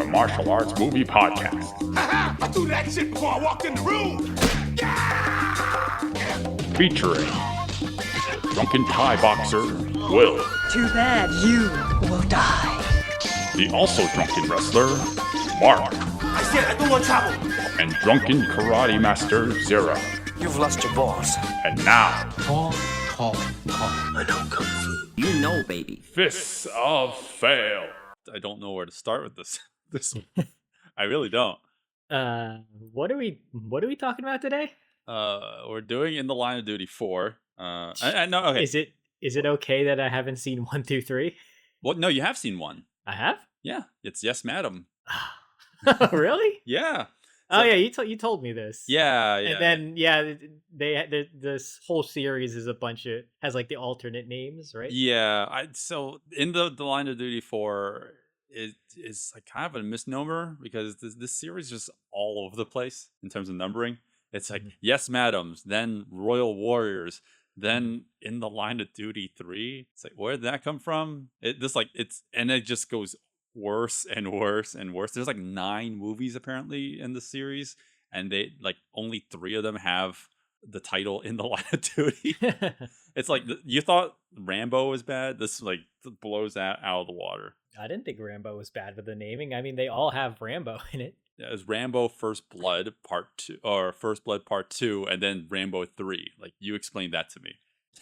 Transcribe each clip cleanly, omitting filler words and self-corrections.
a martial arts movie podcast. I threw that shit before I walked in the room. Featuring drunken Thai boxer, Will. Too bad you will die. The also drunken wrestler, Mark. I said I don't want trouble. And drunken karate master, Zero. You've lost your balls. And now, Call. I know Kung Fu. You know, baby. Fists of Fail. I don't know where to start with this. I really don't. What are we talking about today? We're doing In the Line of Duty 4. I know. Okay. Is it okay that I haven't seen 1 through 3? Well, no, you have seen one. I have? Yeah, it's Yes, Madam. Really? Yeah. Oh yeah, you told me this. Yeah. And then this whole series is has like the alternate names, right? Yeah. So in the Line of Duty 4, it is like kind of a misnomer because this series is just all over the place in terms of numbering. It's like Yes, Madams, then Royal Warriors, then In the Line of Duty 3. It's like, where did that come from? It just goes worse and worse and worse. There's like 9 movies apparently in the series, and they like only 3 of them have the title In the Line of Duty. It's like you thought Rambo was bad. This like blows that out of the water. I didn't think Rambo was bad with the naming. I mean, they all have Rambo in it. It was Rambo First Blood Part 2 or First Blood Part 2, and then Rambo 3. Like you explained that to me.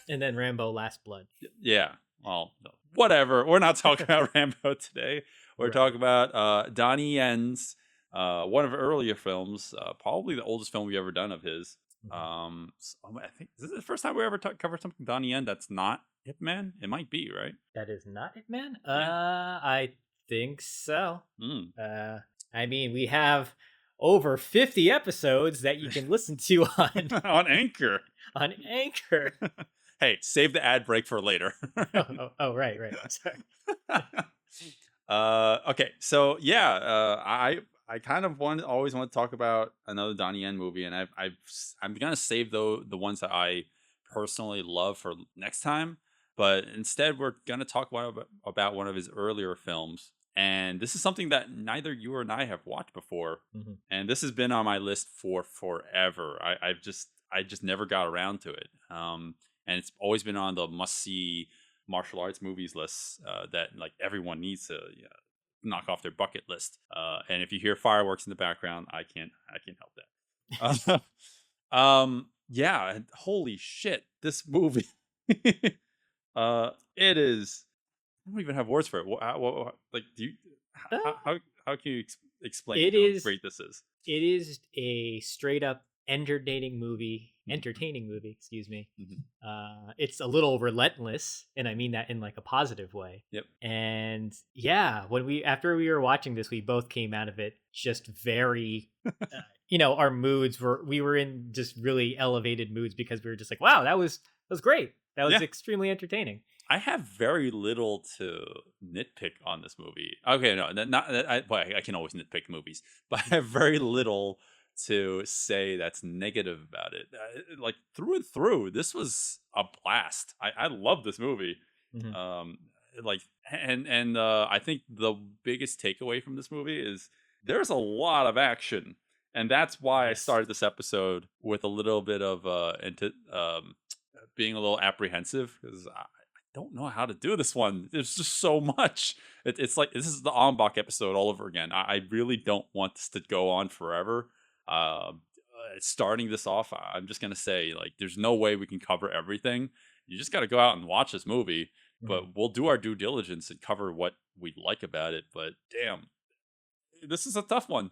And then Rambo Last Blood. Yeah. Well, no. Whatever. We're not talking about Rambo today. We're talking about Donnie Yen's one of her earlier films, probably the oldest film we've ever done of his. So I think this is the first time we ever covered something Donnie Yen that's not Ip Man. It might be, right? That is not Ip Man? Yeah. I think so. I mean, we have over 50 episodes that you can listen to on on Anchor. On Anchor. Hey, save the ad break for later. Right. Sorry. Okay, so yeah, I kind of always want to talk about another Donnie Yen movie, and I'm gonna save the ones that I personally love for next time. But instead, we're gonna talk about one of his earlier films, and this is something that neither you or I have watched before, and this has been on my list for forever. I just never got around to it, and it's always been on the must-see martial arts movies list that like everyone needs to knock off their bucket list. And if you hear fireworks in the background, I can't help that. Yeah, holy shit, this movie. It is. I don't even have words for it. Like, how can you explain how great this is? It is a straight up entertaining movie, excuse me. It's a little relentless, and I mean that in like a positive way. Yep. And yeah, after we were watching this, we both came out of it just very our moods we were in just really elevated moods because we were just like, wow, that was great. That was extremely entertaining. I have very little to nitpick on this movie. Okay, no, I can always nitpick movies, but I have very little to say that's negative about it. Like through and through, this was a blast. I love this movie. I think the biggest takeaway from this movie is there's a lot of action, and that's why I started this episode with a little bit of being a little apprehensive because I don't know how to do this one. There's just so much. It's like this is the Ombak episode all over again. I really don't want this to go on forever. Starting this off, I'm just gonna say like there's no way we can cover everything. You just got to go out and watch this movie, but we'll do our due diligence and cover what we like about it. But damn, this is a tough one.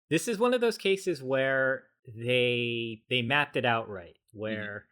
This is one of those cases where they mapped it out right, where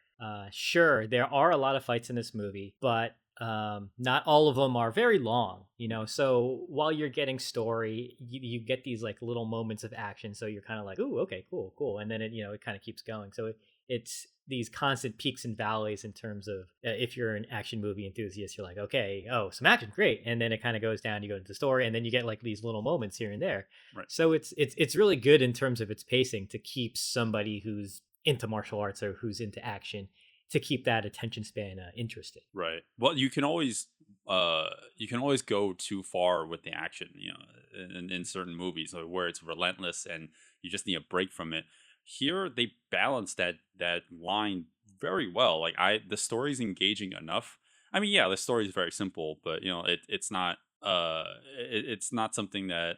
sure, there are a lot of fights in this movie, but not all of them are very long, so while you're getting story, you get these like little moments of action, so you're kind of like, ooh, okay, cool, and then it kind of keeps going. So it's these constant peaks and valleys in terms of if you're an action movie enthusiast, you're like, okay, some action, great, and then it kind of goes down, you go into the story, and then you get like these little moments here and there. Right. So it's really good in terms of its pacing to keep somebody who's into martial arts or who's into action to keep that attention span interested. Right. Well, you can always go too far with the action. in certain movies where it's relentless and you just need a break from it. Here they balance that line very well. Like the story's engaging enough. I mean, yeah, the story is very simple, but it's not it's not something that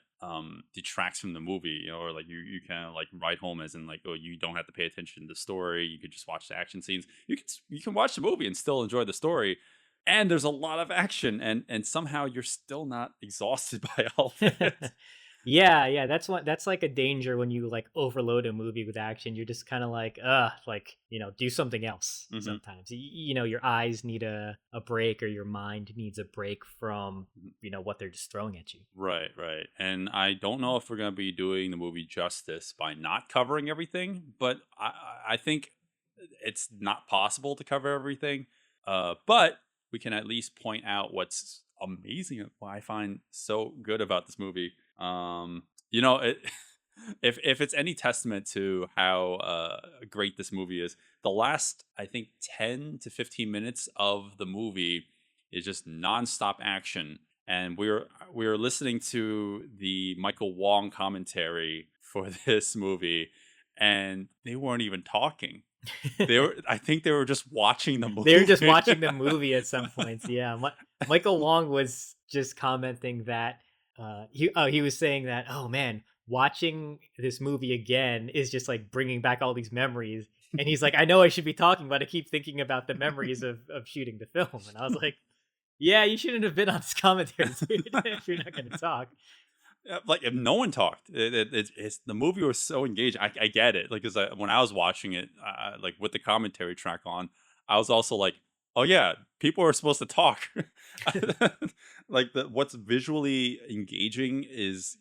detracts from the movie, or like you kind of like ride home as in like, oh, you don't have to pay attention to the story, you could just watch the action scenes. You can watch the movie and still enjoy the story, and there's a lot of action, and somehow you're still not exhausted by all of it. Yeah, that's like a danger when you like overload a movie with action. You're just kind of like, like, do something else Mhm. sometimes. Your eyes need a break, or your mind needs a break from, what they're just throwing at you. Right, right. And I don't know if we're going to be doing the movie justice by not covering everything, but I think it's not possible to cover everything. But we can at least point out what's amazing, what I find so good about this movie. It, if it's any testament to how great this movie is, the last, I think, 10 to 15 minutes of the movie is just nonstop action. And we were listening to the Michael Wong commentary for this movie, and they weren't even talking. I think they were just watching the movie. They were just watching the movie at some points. Yeah, Michael Wong was just commenting that he was saying that, oh man, watching this movie again is just like bringing back all these memories. And he's like, I know I should be talking, but I keep thinking about the memories of shooting the film. And I was like, yeah, you shouldn't have been on this commentary dude, if you're not going to talk. Like if no one talked, it's the movie was so engaged. I get it. Like, when I was watching it, like with the commentary track on, I was also like, oh yeah, people are supposed to talk. Like what's visually engaging is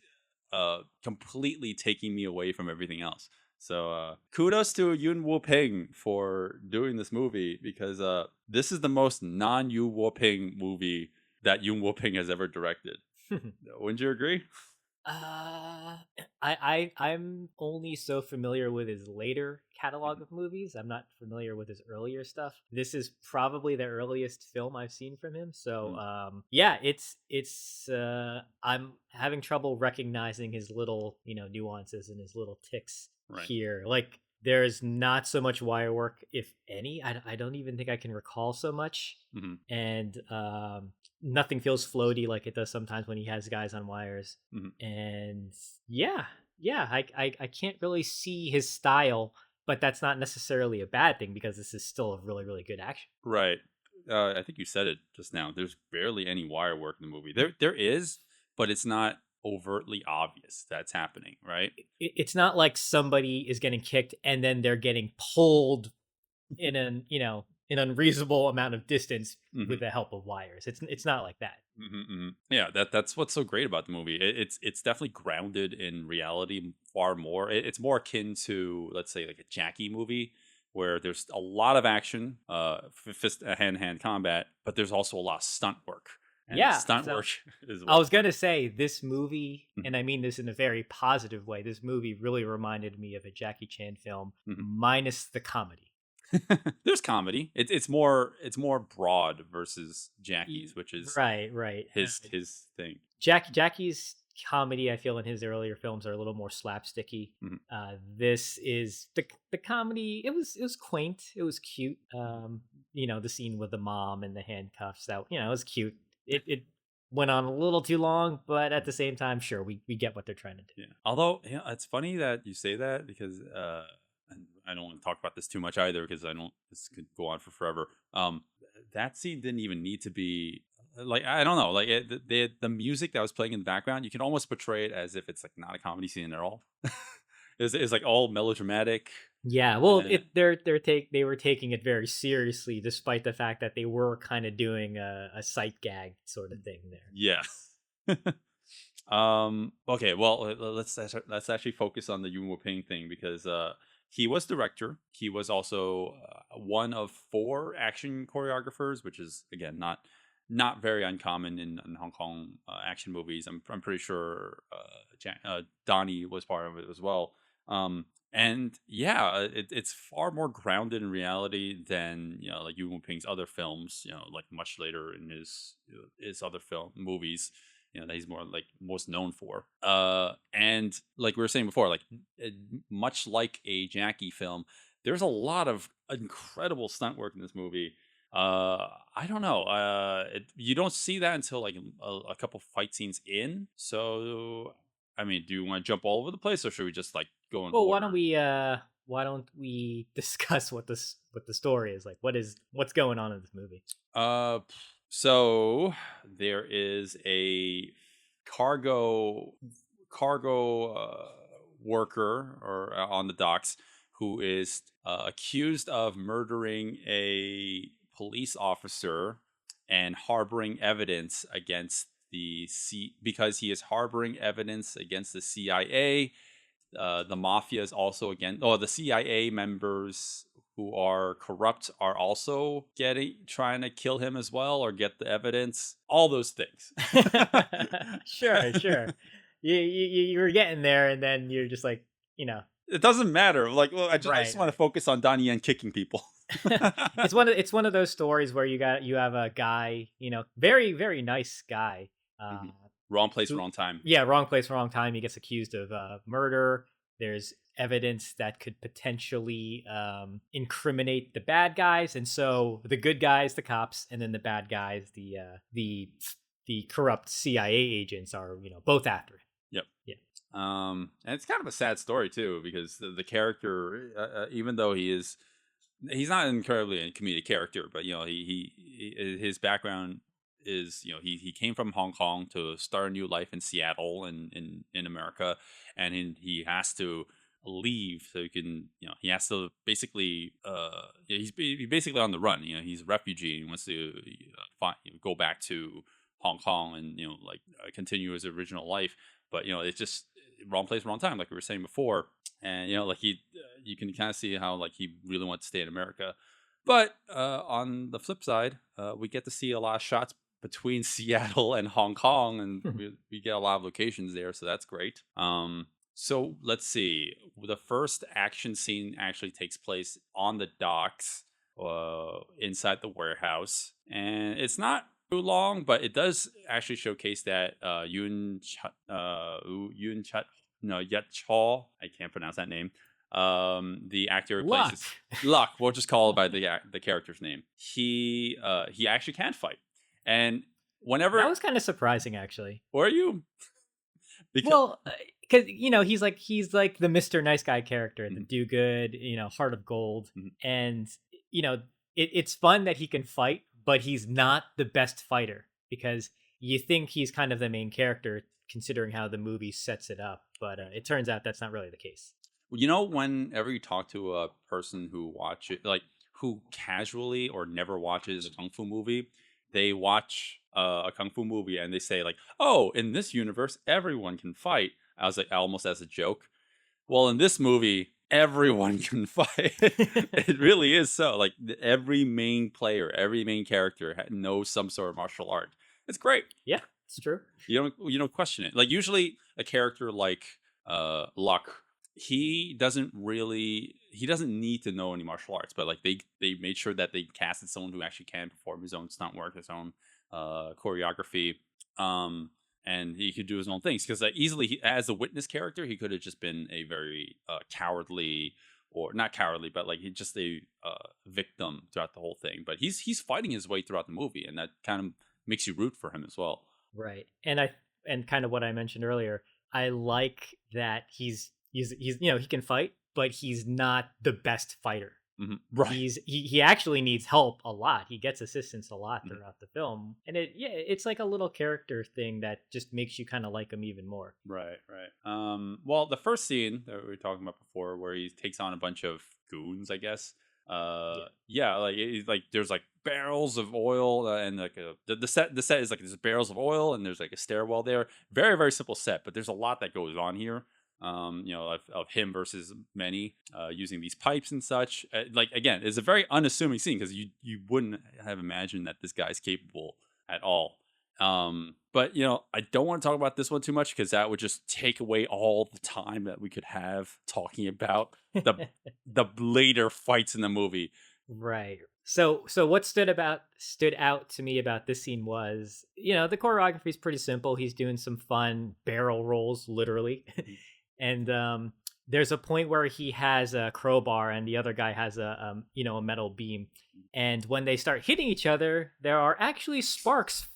completely taking me away from everything else. So kudos to Yuen Woo-ping for doing this movie, because this is the most non-Yuen Woo-ping movie that Yuen Woo-ping has ever directed. Wouldn't you agree? I'm only so familiar with his later catalog of movies. I'm not familiar with his earlier stuff. This is probably the earliest film I've seen from him. So yeah, it's I'm having trouble recognizing his little, nuances and his little ticks here. Like there's not so much wire work, if any. I don't even think I can recall so much. Mm-hmm. And nothing feels floaty like it does sometimes when he has guys on wires. Mm-hmm. And yeah, I can't really see his style, but that's not necessarily a bad thing, because this is still a really, really good action. Right. I think you said it just now. There's barely any wire work in the movie. There is, but it's not overtly obvious that's happening, right? It's not like somebody is getting kicked and then they're getting pulled in an unreasonable amount of distance with the help of wires. It's not like that. Yeah, that's what's so great about the movie. It's definitely grounded in reality far more. It's more akin to, let's say, like a Jackie movie, where there's a lot of action, hand-to-hand combat, but there's also a lot of stunt work. And stunt work is. I was gonna say, this movie, and I mean this in a very positive way, this movie really reminded me of a Jackie Chan film, minus the comedy. There's comedy. It's more broad versus Jackie's, which is right his thing. Jackie's comedy, I feel, in his earlier films are a little more slapsticky. This is the comedy. It was quaint. It was cute. The scene with the mom and the handcuffs, that it was cute. It went on a little too long, but at the same time, sure, we get what they're trying to do. Yeah. Although, it's funny that you say that, because and I don't want to talk about this too much either, because this could go on for forever. That scene didn't even need to be, like, I don't know, like the music that was playing in the background, you can almost portray it as if it's like not a comedy scene at all. It's like all melodramatic. Yeah, well, they were taking it very seriously, despite the fact that they were kind of doing a sight gag sort of thing there. Yeah. Okay, well, let's actually focus on the Yuen Woo-ping thing, because he was director. He was also one of 4 action choreographers, which is, again, not very uncommon in Hong Kong action movies. I'm pretty sure Donnie was part of it as well. And yeah, it's far more grounded in reality than like Yuen Woo-ping's other films. Like much later in his other movies. that he's more like most known for. And like we were saying before, like much like a Jackie film, there's a lot of incredible stunt work in this movie. I don't know. You don't see that until like a couple fight scenes in. So, I mean, do you want to jump all over the place, or should we just like go in Well, order? why don't we discuss what the story is like? What's going on in this movie? So there is a cargo worker or on the docks who is accused of murdering a police officer and harboring evidence against because he is harboring evidence against the CIA. The mafia is also the CIA members who are corrupt are also trying to kill him as well or get the evidence. All those things. Sure. You were getting there, and then you're just like, It doesn't matter. Like, well, I just Right. want to focus on Donnie Yen kicking people. it's one of those stories where you have a guy, very very nice guy. Wrong place, wrong time. Yeah, wrong place, wrong time. He gets accused of murder. There's evidence that could potentially incriminate the bad guys, and so the good guys, the cops, and then the bad guys, the corrupt CIA agents are both after him. Yep. Yeah. And it's kind of a sad story too, because the character, even though he's not an incredibly comedic character, but his background is he came from Hong Kong to start a new life in Seattle and in America, and he has to leave so he has to basically he's basically on the run. He's a refugee and wants to go back to Hong Kong and continue his original life, but it's just wrong place, wrong time, like we were saying before. And you can kind of see how like he really wants to stay in America. But on the flip side, we get to see a lot of shots between Seattle and Hong Kong, and we get a lot of locations there, so that's great. So let's see. The first action scene actually takes place on the docks, inside the warehouse, and it's not too long, but it does actually showcase that Yet Chol, I can't pronounce that name. The actor replaces Luck. We'll just call it by the character's name. He actually can fight, and whenever That was kind of surprising, actually. were you? Because he's like the Mr. Nice Guy character, the do good, heart of gold, and it's fun that he can fight, but he's not the best fighter because you think he's kind of the main character considering how the movie sets it up, but it turns out that's not really the case. Whenever you talk to a person who casually or never watches a kung fu movie, they watch a kung fu movie and they say like, "Oh, in this universe, everyone can fight." I was like, almost as a joke. Well, in this movie, everyone can fight. It really is so. Like every main player, every main character knows some sort of martial art. It's great. Yeah, it's true. You don't question it. Like usually a character like Luck, he doesn't need to know any martial arts, but like they made sure that they casted someone who actually can perform his own stunt work, his own choreography, and he could do his own things, because easily as a witness character he could have just been a very cowardly, or not cowardly, but like he's just a victim throughout the whole thing. But he's fighting his way throughout the movie, and that kind of makes you root for him as well. Right. And kind of what I mentioned earlier, I like that he's he can fight, but he's not the best fighter. Mm-hmm. Right. He actually needs help a lot. He gets assistance a lot throughout the film, and it's like a little character thing that just makes you kind of like him even more. Right. Well, the first scene that we were talking about before, where he takes on a bunch of goons, I guess. Like there's like barrels of oil, and like the set is like there's barrels of oil, and there's like a stairwell there. Very very simple set, but there's a lot that goes on here. Of him versus many, using these pipes and such. Like again, it's a very unassuming scene, because you wouldn't have imagined that this guy's capable at all. But I don't want to talk about this one too much, because that would just take away all the time that we could have talking about the later fights in the movie. Right. So what stood out to me about this scene was, the choreography is pretty simple. He's doing some fun barrel rolls, literally, and there's a point where he has a crowbar and the other guy has a metal beam, and when they start hitting each other, there are actually sparks,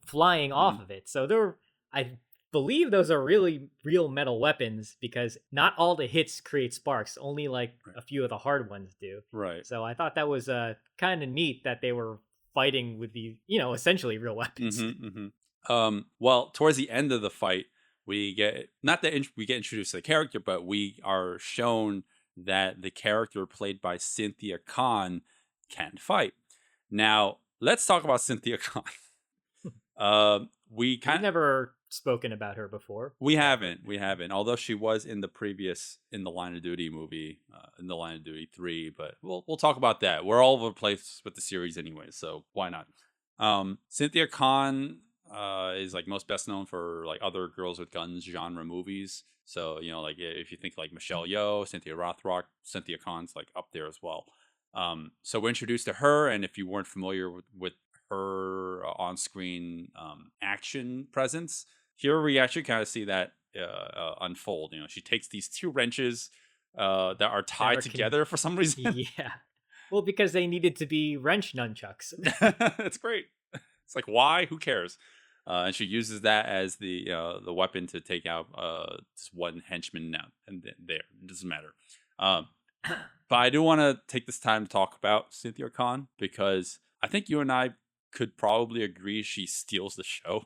flying off of it. So I believe those are really real metal weapons, because not all the hits create sparks, only like a few of the hard ones do. Right. So I thought that was kind of neat that they were fighting with these, essentially real weapons. Well, towards the end of the fight, we get we get introduced to the character, but we are shown that the character played by Cynthia Khan can fight. Now, let's talk about Cynthia Khan. We've never spoken about her before. We haven't. Although she was in the Line of Duty movie, in the Line of Duty 3, but we'll talk about that. We're all over the place with the series anyway, so why not? Cynthia Khan is like most best known for like other girls with guns genre movies. So like if you think like Michelle Yeoh, Cynthia Rothrock, Cynthia Khan's like up there as well. So we're introduced to her, and if you weren't familiar with her on-screen action presence, here we actually kind of see that unfold. She takes these two wrenches that are tied together for some reason. Yeah. Well, because they needed to be wrench nunchucks. It's great. It's like, why? Who cares? And she uses that as the weapon to take out just one henchman now and there. It doesn't matter. But I do want to take this time to talk about Cynthia Khan, because I think you and I could probably agree she steals the show.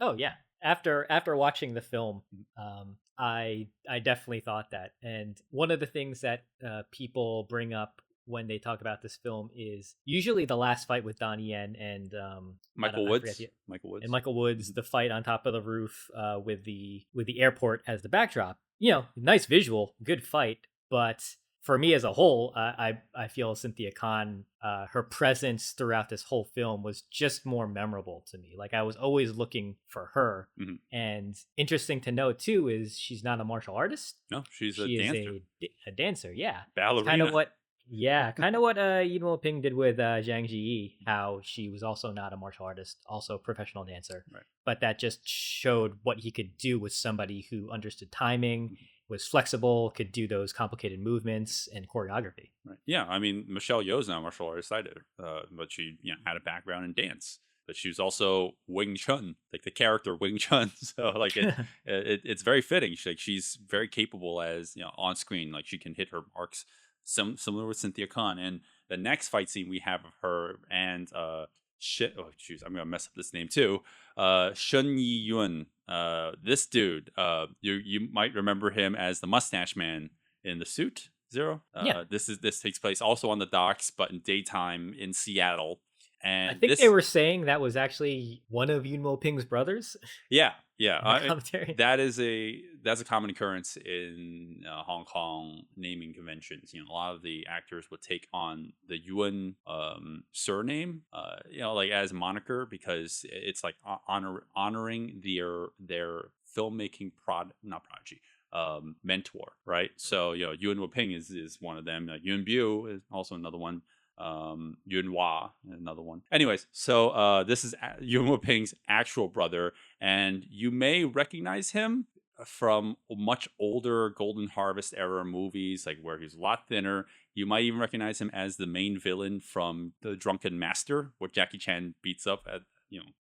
Oh yeah. After watching the film, I definitely thought that. And one of the things that people bring up when they talk about this film is usually the last fight with Donnie Yen and Michael Woods. The fight on top of the roof with the airport as the backdrop. Nice visual, good fight, but for me as a whole, I feel Cynthia Khan, her presence throughout this whole film was just more memorable to me. Like I was always looking for her. Mm-hmm. And interesting to note too is she's not a martial artist. No, she is a dancer. Yeah, ballerina. Kind of what Yuen Ping did with Zhang Ziyi, how she was also not a martial artist, also a professional dancer. Right. But that just showed what he could do with somebody who understood timing. Mm-hmm. Was flexible, could do those complicated movements and choreography. Right. Yeah, I mean, Michelle Yeoh's not a martial artist either, but she had a background in dance. But she was also Wing Chun, like the character Wing Chun. So like it's very fitting. She's very capable as on screen. Like she can hit her marks, similar with Cynthia Khan. And the next fight scene we have of her and I'm gonna mess up this name too. Shun Yi Yun. This dude, you might remember him as the mustache man in The Suit Zero. Yeah. This takes place also on the docks, but in daytime in Seattle. And I think they were saying that was actually one of Yuen Ping's brothers. Yeah. That's a common occurrence in Hong Kong naming conventions. A lot of the actors would take on the Yuen surname, like as moniker, because it's like honoring their filmmaking mentor, right? So Yuen Ping is one of them. Yuen Bu is also another one. Yuen Hua, another one. Anyways, so this is Yuen Ping's actual brother, and you may recognize him from much older Golden Harvest era movies, like where he's a lot thinner. You might even recognize him as the main villain from The Drunken Master, where Jackie Chan beats up at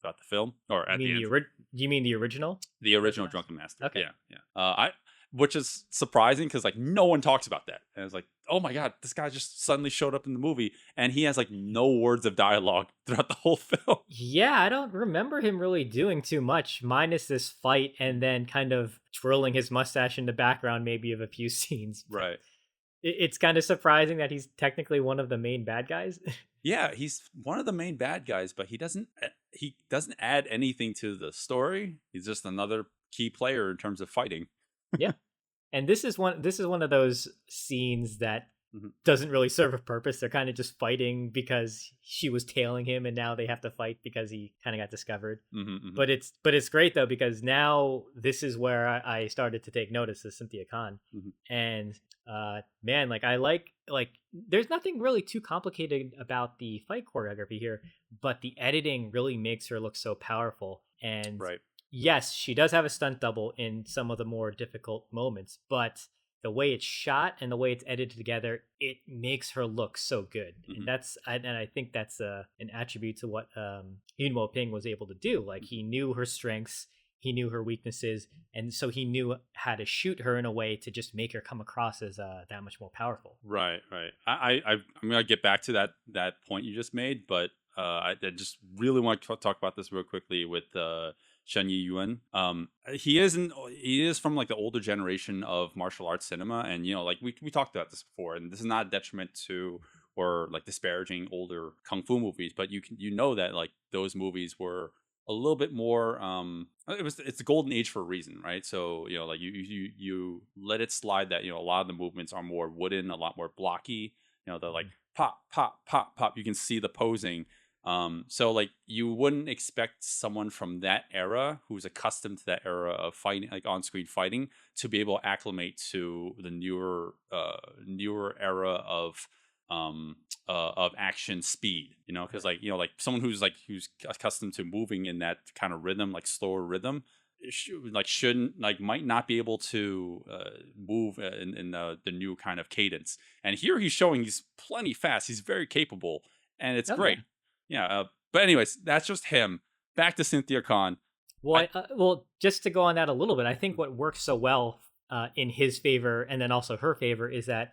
throughout the film, or at the end. You mean the original? The original Drunken Master. Okay. Yeah. Which is surprising because like no one talks about that. And it's like, oh my god, this guy just suddenly showed up in the movie and he has like no words of dialogue throughout the whole film. Yeah, I don't remember him really doing too much, minus this fight and then kind of twirling his mustache in the background maybe of a few scenes. Right. It's kind of surprising that he's technically one of the main bad guys. Yeah, he's one of the main bad guys, but he doesn't add anything to the story. He's just another key player in terms of fighting. Yeah. And this is one of those scenes that doesn't really serve a purpose. They're kind of just fighting because she was tailing him, and now they have to fight because he kind of got discovered. But it's great though, because now this is where I started to take notice of Cynthia Khan, and man, like I like there's nothing really too complicated about the fight choreography here, but the editing really makes her look so powerful. And yes, she does have a stunt double in some of the more difficult moments, but the way it's shot and the way it's edited together, it makes her look so good. And I think that's an attribute to what Yuen Ping was able to do. Like, he knew her strengths, he knew her weaknesses, and so he knew how to shoot her in a way to just make her come across as that much more powerful. Right. I'm gonna get back to that point you just made, but I just really want to talk about this real quickly with Shen Yi Yuan. He is from like the older generation of martial arts cinema, and like we talked about this before, and this is not a detriment to or like disparaging older kung fu movies, but you know that like those movies were a little bit more it's the golden age for a reason, right? So like you let it slide that a lot of the movements are more wooden, a lot more blocky, they're like pop pop pop pop, you can see the posing. So like you wouldn't expect someone from that era who's accustomed to that era of fighting, like on-screen fighting, to be able to acclimate to the newer era of action speed, because like someone who's accustomed to moving in that kind of rhythm, like slower rhythm, might not be able to move in the new kind of cadence. And here he's showing he's plenty fast, he's very capable, and it's great. But anyways, that's just him. Back to Cynthia Khan. Well, just to go on that a little bit, I think what works so well in his favor and then also her favor is that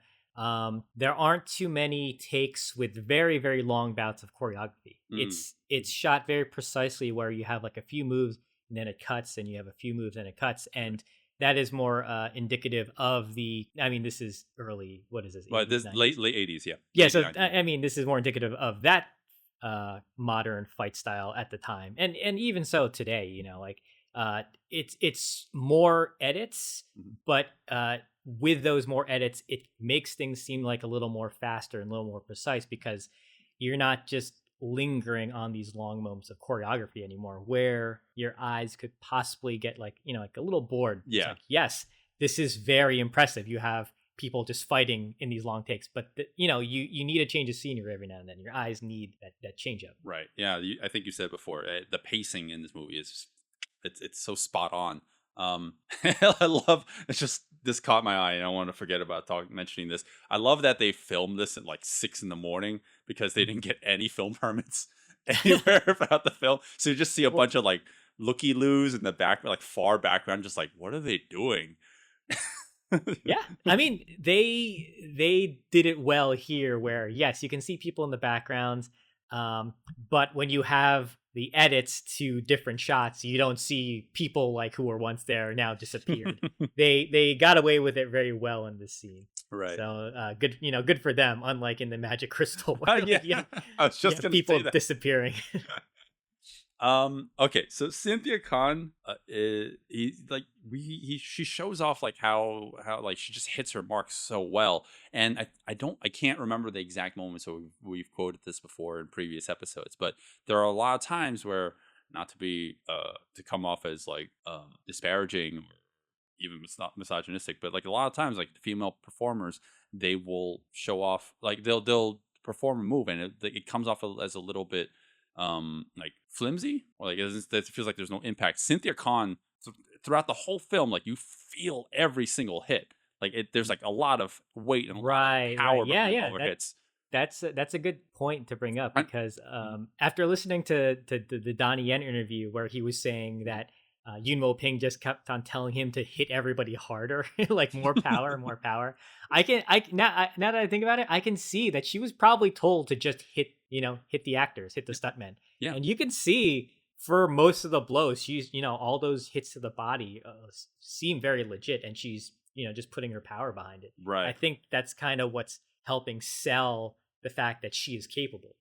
there aren't too many takes with very, very long bouts of choreography. It's shot very precisely, where you have like a few moves and then it cuts, and you have a few moves and it cuts, and that is more indicative of this is early, what is this? Well, this late 80s, yeah. Yeah, so this is more indicative of that modern fight style at the time, and even so today, it's more edits, but with those more edits, it makes things seem like a little more faster and a little more precise, because you're not just lingering on these long moments of choreography anymore, where your eyes could possibly get like a little bored. Yeah. It's like, yes, this is very impressive. You have people just fighting in these long takes, but you need a change of scenery every now and then. Your eyes need that change up. Right. Yeah. I think you said before, the pacing in this movie is it's so spot on. I love, this caught my eye, and I want to forget about mentioning this. I love that they filmed this at like 6 a.m. because they didn't get any film permits anywhere about the film. So you just see a bunch of like looky-loos in the back, like far background, just like, what are they doing? Yeah, I mean, they did it well here, where yes, you can see people in the backgrounds, but when you have the edits to different shots, you don't see people like who were once there now disappeared. They got away with it very well in this scene, right? So good for them. Unlike in the Magic Crystal, where I was just gonna people say that. disappearing. Okay, so Cynthia Khan, she shows off like how like she just hits her mark so well, and I can't remember the exact moments, so we've quoted this before in previous episodes, but there are a lot of times where, not to be to come off as like disparaging or even misogynistic, but like a lot of times, like the female performers, they will show off, like they'll perform a move, and it comes off as a little bit like flimsy, or like it feels like there's no impact. Cynthia Khan, throughout the whole film, like you feel every single hit, like there's like a lot of weight and power behind all her hits. That's a good point to bring up, because after listening to the Donnie Yen interview, where he was saying that Yuen Ping just kept on telling him to hit everybody harder, like more power, more power. Now that I think about it, I can see that she was probably told to just hit the actors, hit the stuntmen. Yeah. And you can see for most of the blows, she's, all those hits to the body seem very legit, and she's, just putting her power behind it. Right. I think that's kind of what's helping sell the fact that she is capable.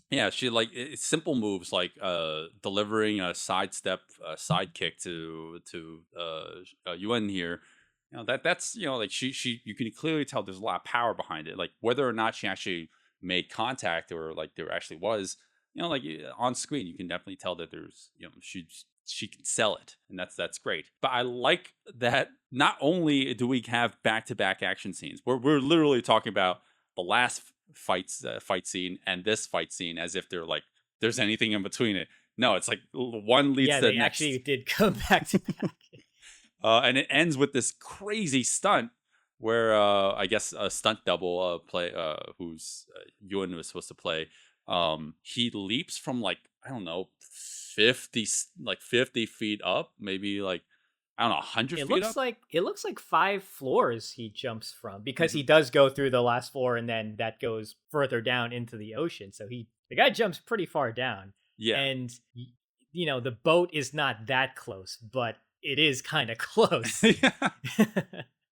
Yeah, she simple moves like delivering a sidestep, side kick to Yuan here. that's like she you can clearly tell there's a lot of power behind it. Like whether or not she actually made contact or like there actually was, like on screen, you can definitely tell that there's she can sell it, and that's great. But I like that not only do we have back-to-back action scenes, we're literally talking about the last fight scene and this fight scene as if they're like there's anything in between it. No, it's like one leads to the they next. actually did come back to back. And it ends with this crazy stunt where I guess a stunt double who's Ewan was supposed to play. He leaps from like I don't know 50 feet up, maybe like I don't know 100 It feet looks up. like it looks like 5 floors he jumps from, because he does go through the last floor and then that goes further down into the ocean. So the guy jumps pretty far down. Yeah. And the boat is not that close, but it is kind of close. Yeah.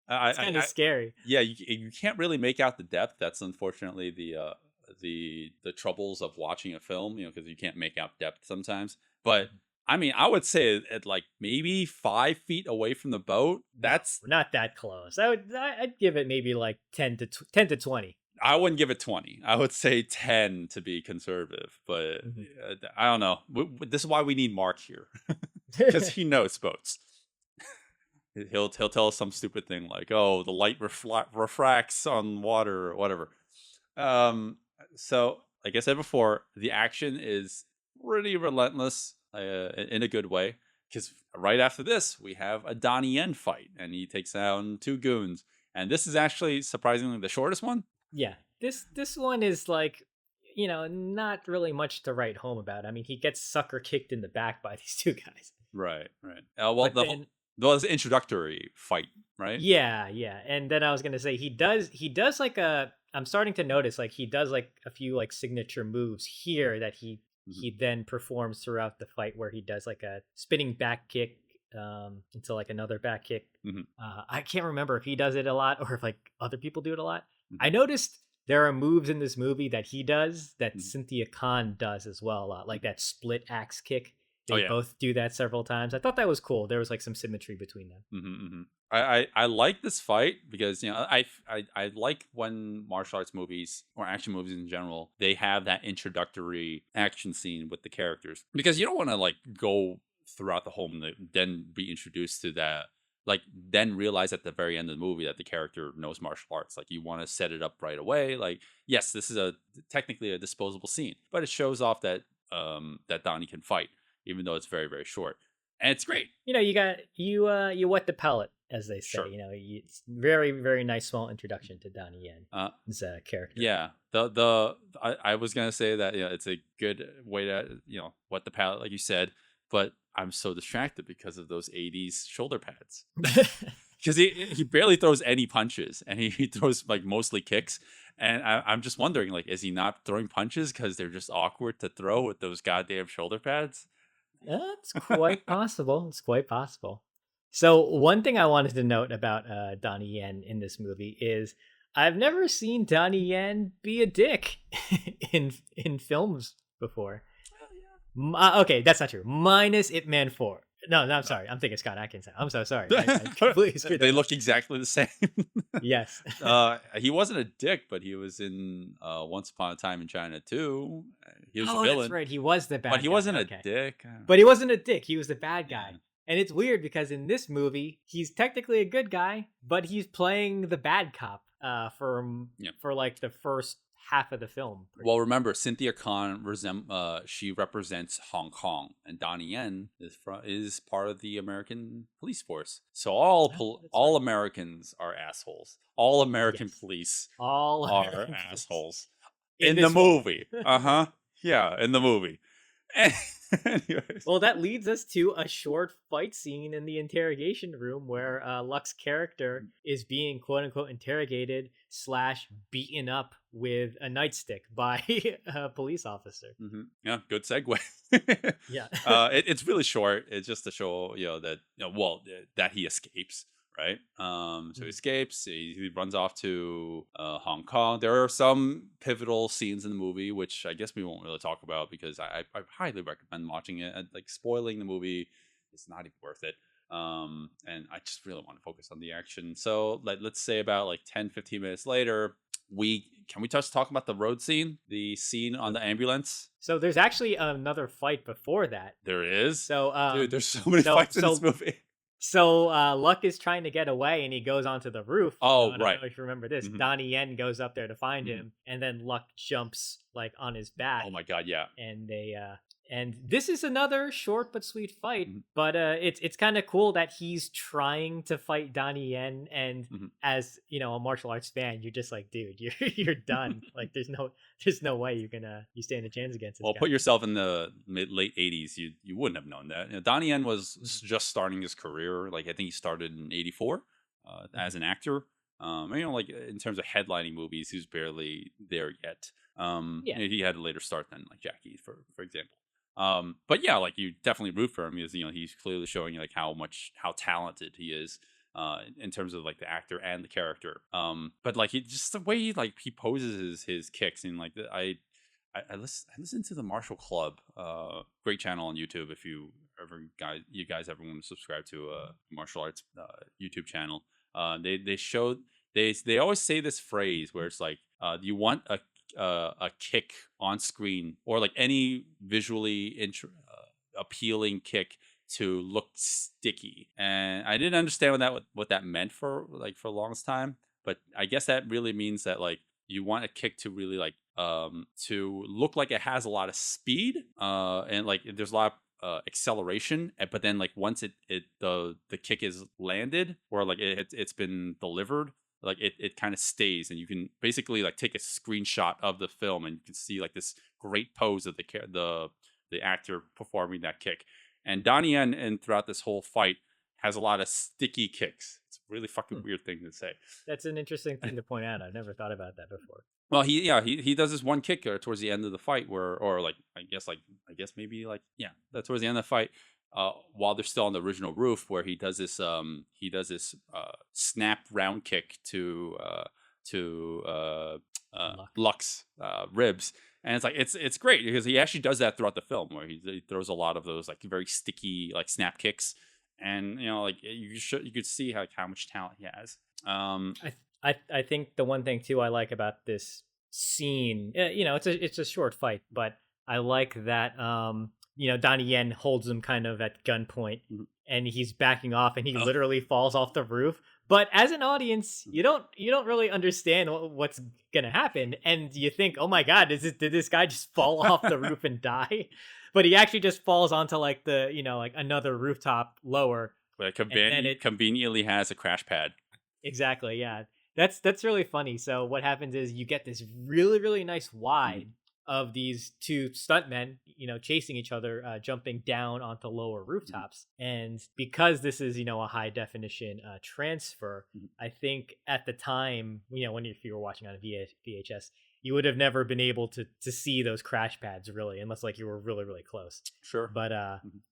It's kind of scary. Yeah, you can't really make out the depth. That's unfortunately the troubles of watching a film, because you can't make out depth sometimes. But I mean, I would say at like maybe 5 feet away from the boat. That's not that close. I'd give it maybe like 10 to 20. I wouldn't give it 20. I would say 10 to be conservative. But I don't know. This is why we need Mark here, because he knows boats. He'll tell us some stupid thing like, "Oh, the light refracts on water," or whatever. So, like I said before, the action is pretty relentless in a good way. Because right after this, we have a Donnie Yen fight, and he takes down 2 goons. And this is actually surprisingly the shortest one. Yeah, this one is like, not really much to write home about. I mean, he gets sucker kicked in the back by these 2 guys. Right. Well, the introductory fight, right? Yeah. And then I was gonna say he does like I'm starting to notice like he does like a few like signature moves here that he then performs throughout the fight, where he does like a spinning back kick into like another back kick. I can't remember if he does it a lot or if like other people do it a lot. I noticed there are moves in this movie that he does that Cynthia Khan does as well a lot, like that split axe kick. They both do that several times. I thought that was cool. There was like some symmetry between them. I like this fight because I like when martial arts movies or action movies in general, they have that introductory action scene with the characters, because you don't want to like go throughout the whole movie then be introduced to that, like then realize at the very end of the movie that the character knows martial arts. Like you want to set it up right away. Like, yes, this is technically a disposable scene, but it shows off that that Donnie can fight, even though it's very, very short. And it's great. You wet the palate, as they say. Sure. It's very, very nice small introduction to Donnie Yen as a character. Yeah. I was gonna say that it's a good way to wet the palate, like you said, but I'm so distracted because of those 80s shoulder pads. Because he barely throws any punches, and he throws like mostly kicks. And I'm just wondering, like, is he not throwing punches because they're just awkward to throw with those goddamn shoulder pads? It's quite possible. It's quite possible. So one thing I wanted to note about Donnie Yen in this movie is I've never seen Donnie Yen be a dick in films before. Okay, that's not true. Minus Ip Man 4. No, I'm sorry. I'm thinking Scott Adkins. I'm so sorry. I completely screwed They that look exactly the same. Yes. He wasn't a dick, but he was in Once Upon a Time in China too. He was a villain. That's right. He was the bad guy. But he wasn't a dick. But he wasn't a dick. He was the bad guy. And it's weird because in this movie, he's technically a good guy, but he's playing the bad cop for like the first half of the film. Well, remember, Cynthia Khan she represents Hong Kong, and Donnie Yen is part of the American police force. So all Americans are assholes. All American police are assholes in the movie. Yeah, in the movie. Anyways. Well, that leads us to a short fight scene in the interrogation room where Luck's character is being quote unquote interrogated / beaten up with a nightstick by a police officer. Yeah, good segue. Yeah. It's really short. It's just to show that he escapes. Right. So he escapes. He runs off to Hong Kong. There are some pivotal scenes in the movie, which I guess we won't really talk about because I highly recommend watching it. Like spoiling the movie is not even worth it. And I just really want to focus on the action. So let's say about like 10-15 minutes later, we talk about the road scene, the scene on the ambulance. So there's actually another fight before that. There is. So Dude, there's so many fights in this movie. So Luck is trying to get away, and he goes onto the roof. Oh, I don't right. know if you remember this. Mhm. Donnie Yen goes up there to find him, and then Luck jumps like on his back. Oh my god, yeah. And they and this is another short but sweet fight. Mhm. But it's kind of cool that he's trying to fight Donnie Yen, and Mhm. as you know, a martial arts fan, you're just like, dude, you're done. Like, there's no way you stand a chance against this Well, guy. put yourself in the late 80s. You wouldn't have known that. You know, Donnie Yen was just starting his career. Like, I think he started in 84 as an actor. You know, like in terms of headlining movies, he was barely there yet. Yeah. He had a later start than like Jackie, for example. But yeah, like you definitely root for him because you know he's clearly showing like how talented he is in terms of like the actor and the character. But like just the way he poses his kicks, and like I listen to the Martial Club, great channel on YouTube. If you guys ever want to subscribe to a martial arts YouTube channel, they always say this phrase where it's like, you want a kick on screen or like any visually appealing kick to look sticky, and I didn't understand what that meant for the longest time, but I guess that really means that like you want a kick to really like to look like it has a lot of speed and like there's a lot of acceleration, but then like once the kick is landed or like it's been delivered, like it kind of stays, and you can basically like take a screenshot of the film and you can see like this great pose of the actor performing that kick. And Donnie Yen and throughout this whole fight has a lot of sticky kicks. It's a really fucking weird thing to say. That's an interesting thing to point out. I've never thought about that before. Well, he does this one kick towards the end of the fight or like I guess maybe like that's towards the end of the fight, while they're still on the original roof, where he does this snap round kick to Luck's ribs, and it's like it's great because he actually does that throughout the film where he throws a lot of those like very sticky like snap kicks, and you know like you could see how much talent he has. I think the one thing too I like about this scene, you know, it's a short fight, but I like that you know, Donnie Yen holds him kind of at gunpoint, and he's backing off, and he literally falls off the roof. But as an audience, you don't really understand what's gonna happen, and you think, oh my god, did this guy just fall off the roof and die? But he actually just falls onto like the, you know, like another rooftop lower. But it conveniently has a crash pad. Exactly, yeah. That's really funny. So what happens is you get this really, really nice wide of these two stuntmen, you know, chasing each other, jumping down onto lower rooftops. And because this is, you know, a high definition transfer, I think at the time, you know, if you were watching on a VHS, you would have never been able to see those crash pads really, unless like you were really, really close. Sure. But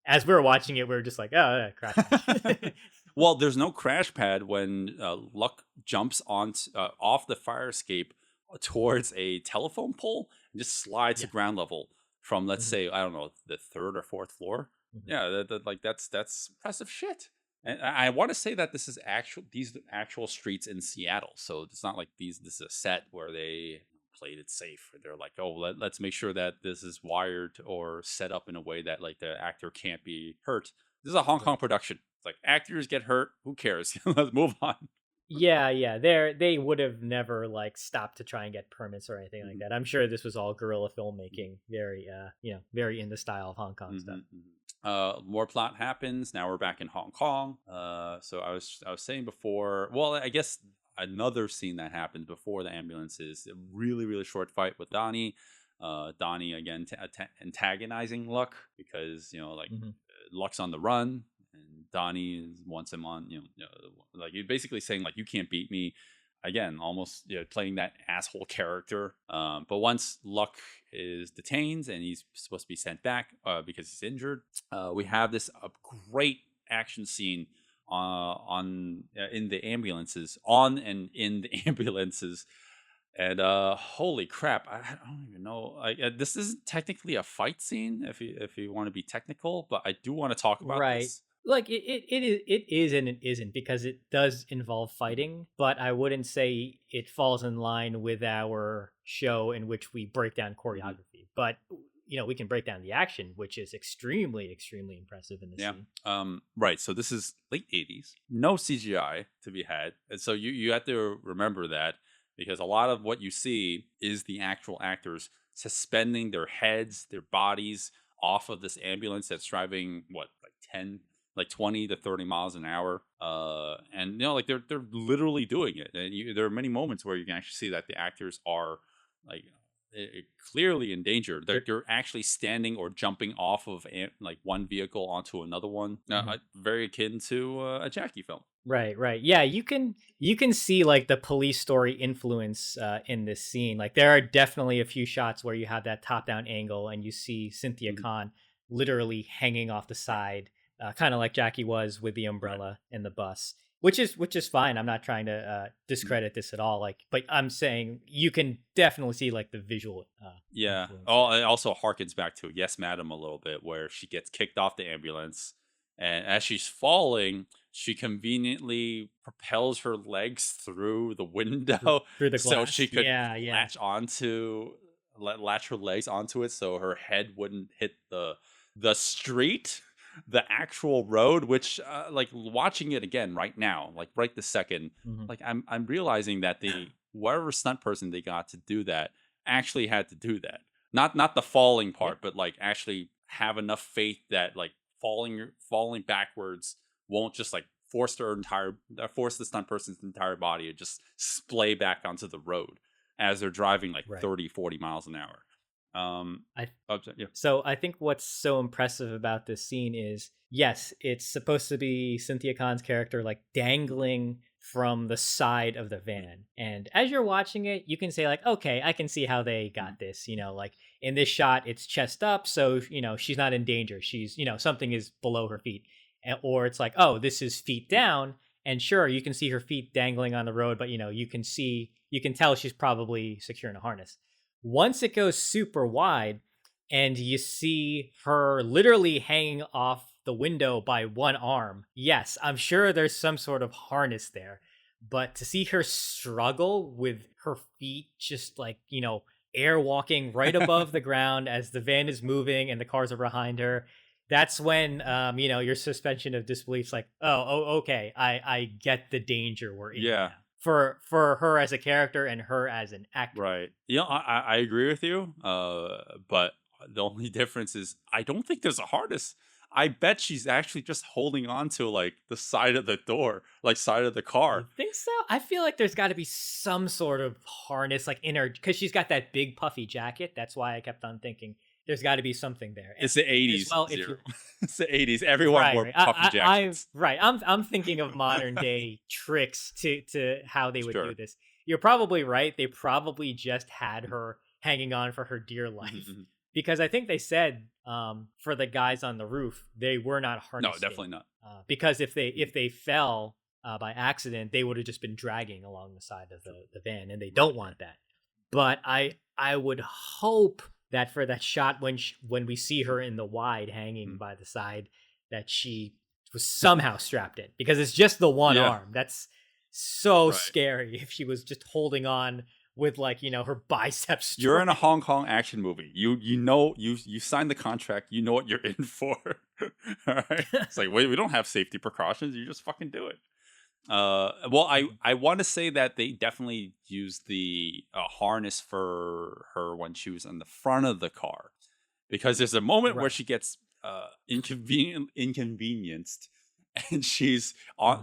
as we were watching it, we were just like, oh, yeah, crash pad. Well, there's no crash pad when Luck jumps off the fire escape towards a telephone pole and just slides to ground level from, let's say, I don't know, the third or fourth floor. Yeah, that's impressive shit. And I want to say that these actual streets in Seattle, so it's not like this is a set where they played it safe. They're like, oh, let's make sure that this is wired or set up in a way that like the actor can't be hurt. This is a Hong Kong production. It's like actors get hurt, who cares? Let's move on. Yeah. They would have never like stopped to try and get permits or anything like that. I'm sure this was all guerrilla filmmaking, very very in the style of Hong Kong stuff. More plot happens. Now we're back in Hong Kong. So I was saying before. Well, I guess another scene that happens before the ambulance is a really, really short fight with Donnie. Donnie again antagonizing Luck because like Luck's on the run. And Donnie wants him on, like you're basically saying like you can't beat me. Again, almost playing that asshole character. But once Luck is detained and he's supposed to be sent back because he's injured, we have this great action scene in the ambulances, and holy crap, I don't even know. This isn't technically a fight scene if you want to be technical, but I do want to talk about this. Like it is and it isn't, because it does involve fighting, but I wouldn't say it falls in line with our show in which we break down choreography. But we can break down the action, which is extremely, extremely impressive in this Yeah. scene. Right. So this is late 80s. No CGI to be had. And so you have to remember that, because a lot of what you see is the actual actors suspending their heads, their bodies off of this ambulance that's driving like 20 to 30 miles an hour. And like they're literally doing it. And there are many moments where you can actually see that the actors are like clearly in danger. They're actually standing or jumping off of like one vehicle onto another one. Very akin to a Jackie film. Right. Yeah, you can see like the police story influence in this scene. Like there are definitely a few shots where you have that top-down angle and you see Cynthia Khan literally hanging off the side, kind of like Jackie was with the umbrella in the bus, which is fine. I'm not trying to discredit this at all. Like, but I'm saying you can definitely see like the visual. Yeah. influence. Oh, it also harkens back to Yes, Madam a little bit, where she gets kicked off the ambulance, and as she's falling, she conveniently propels her legs through the window Through the so glass. she could Yeah. latch her legs onto it so her head wouldn't hit the street, the actual road, which like watching it again right now, like right this second, Mhm. like I'm realizing that the whatever stunt person they got to do that actually had to do that. Not the falling part, but like actually have enough faith that like falling backwards won't just like force the stunt person's entire body to just splay back onto the road as they're driving like Right. 30-40 miles an hour. So I think what's so impressive about this scene is, yes, it's supposed to be Cynthia Khan's character like dangling from the side of the van. And as you're watching it, you can say like, okay, I can see how they got this, like in this shot, it's chest up. So, she's not in danger. She's, something is below her feet. Or it's like, oh, this is feet down. And sure, you can see her feet dangling on the road, but you can tell she's probably secure in a harness. Once it goes super wide and you see her literally hanging off the window by one arm, yes, I'm sure there's some sort of harness there. But to see her struggle with her feet just like, air walking right above the ground as the van is moving and the cars are behind her, that's when, your suspension of disbelief's like, oh, okay, I get the danger we're in. Yeah. For her as a character and her as an actor. Right. I agree with you. But the only difference is I don't think there's a harness. I bet she's actually just holding on to like the side of the door, like side of the car. You think so? I feel like there's got to be some sort of harness like in her, because she's got that big puffy jacket. That's why I kept on thinking there's got to be something there. It's the 80s. Well, it's the 80s. Everyone wore puffy jackets. I'm thinking of modern day tricks to how they would Sure. do this. You're probably right. They probably just had her hanging on for her dear life. Because I think they said for the guys on the roof, they were not harnessed. No, definitely not. Because if they fell by accident, they would have just been dragging along the side of the van, and they don't want that. But I would hope that for that shot when we see her in the wide hanging by the side, that she was somehow strapped in, because it's just the one arm. That's so scary if she was just holding on with like, her biceps. You're in a Hong Kong action movie. You signed the contract. You know what you're in for. All right. It's like, wait, we don't have safety precautions. You just fucking do it. Well, I want to say that they definitely used the harness for her when she was in the front of the car, because there's a moment where she gets inconvenienced, and she's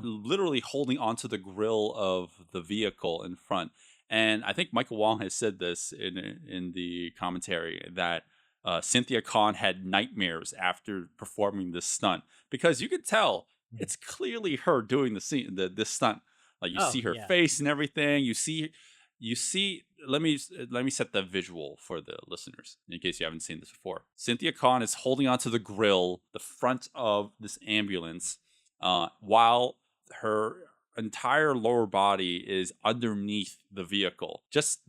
literally holding onto the grill of the vehicle in front. And I think Michael Wong has said this in the commentary that Cynthia Khan had nightmares after performing this stunt, because you could tell it's clearly her doing this stunt. Like you see her face and everything. You see. Let me set the visual for the listeners in case you haven't seen this before. Cynthia Khan is holding onto the grill, the front of this ambulance, while her entire lower body is underneath the vehicle, just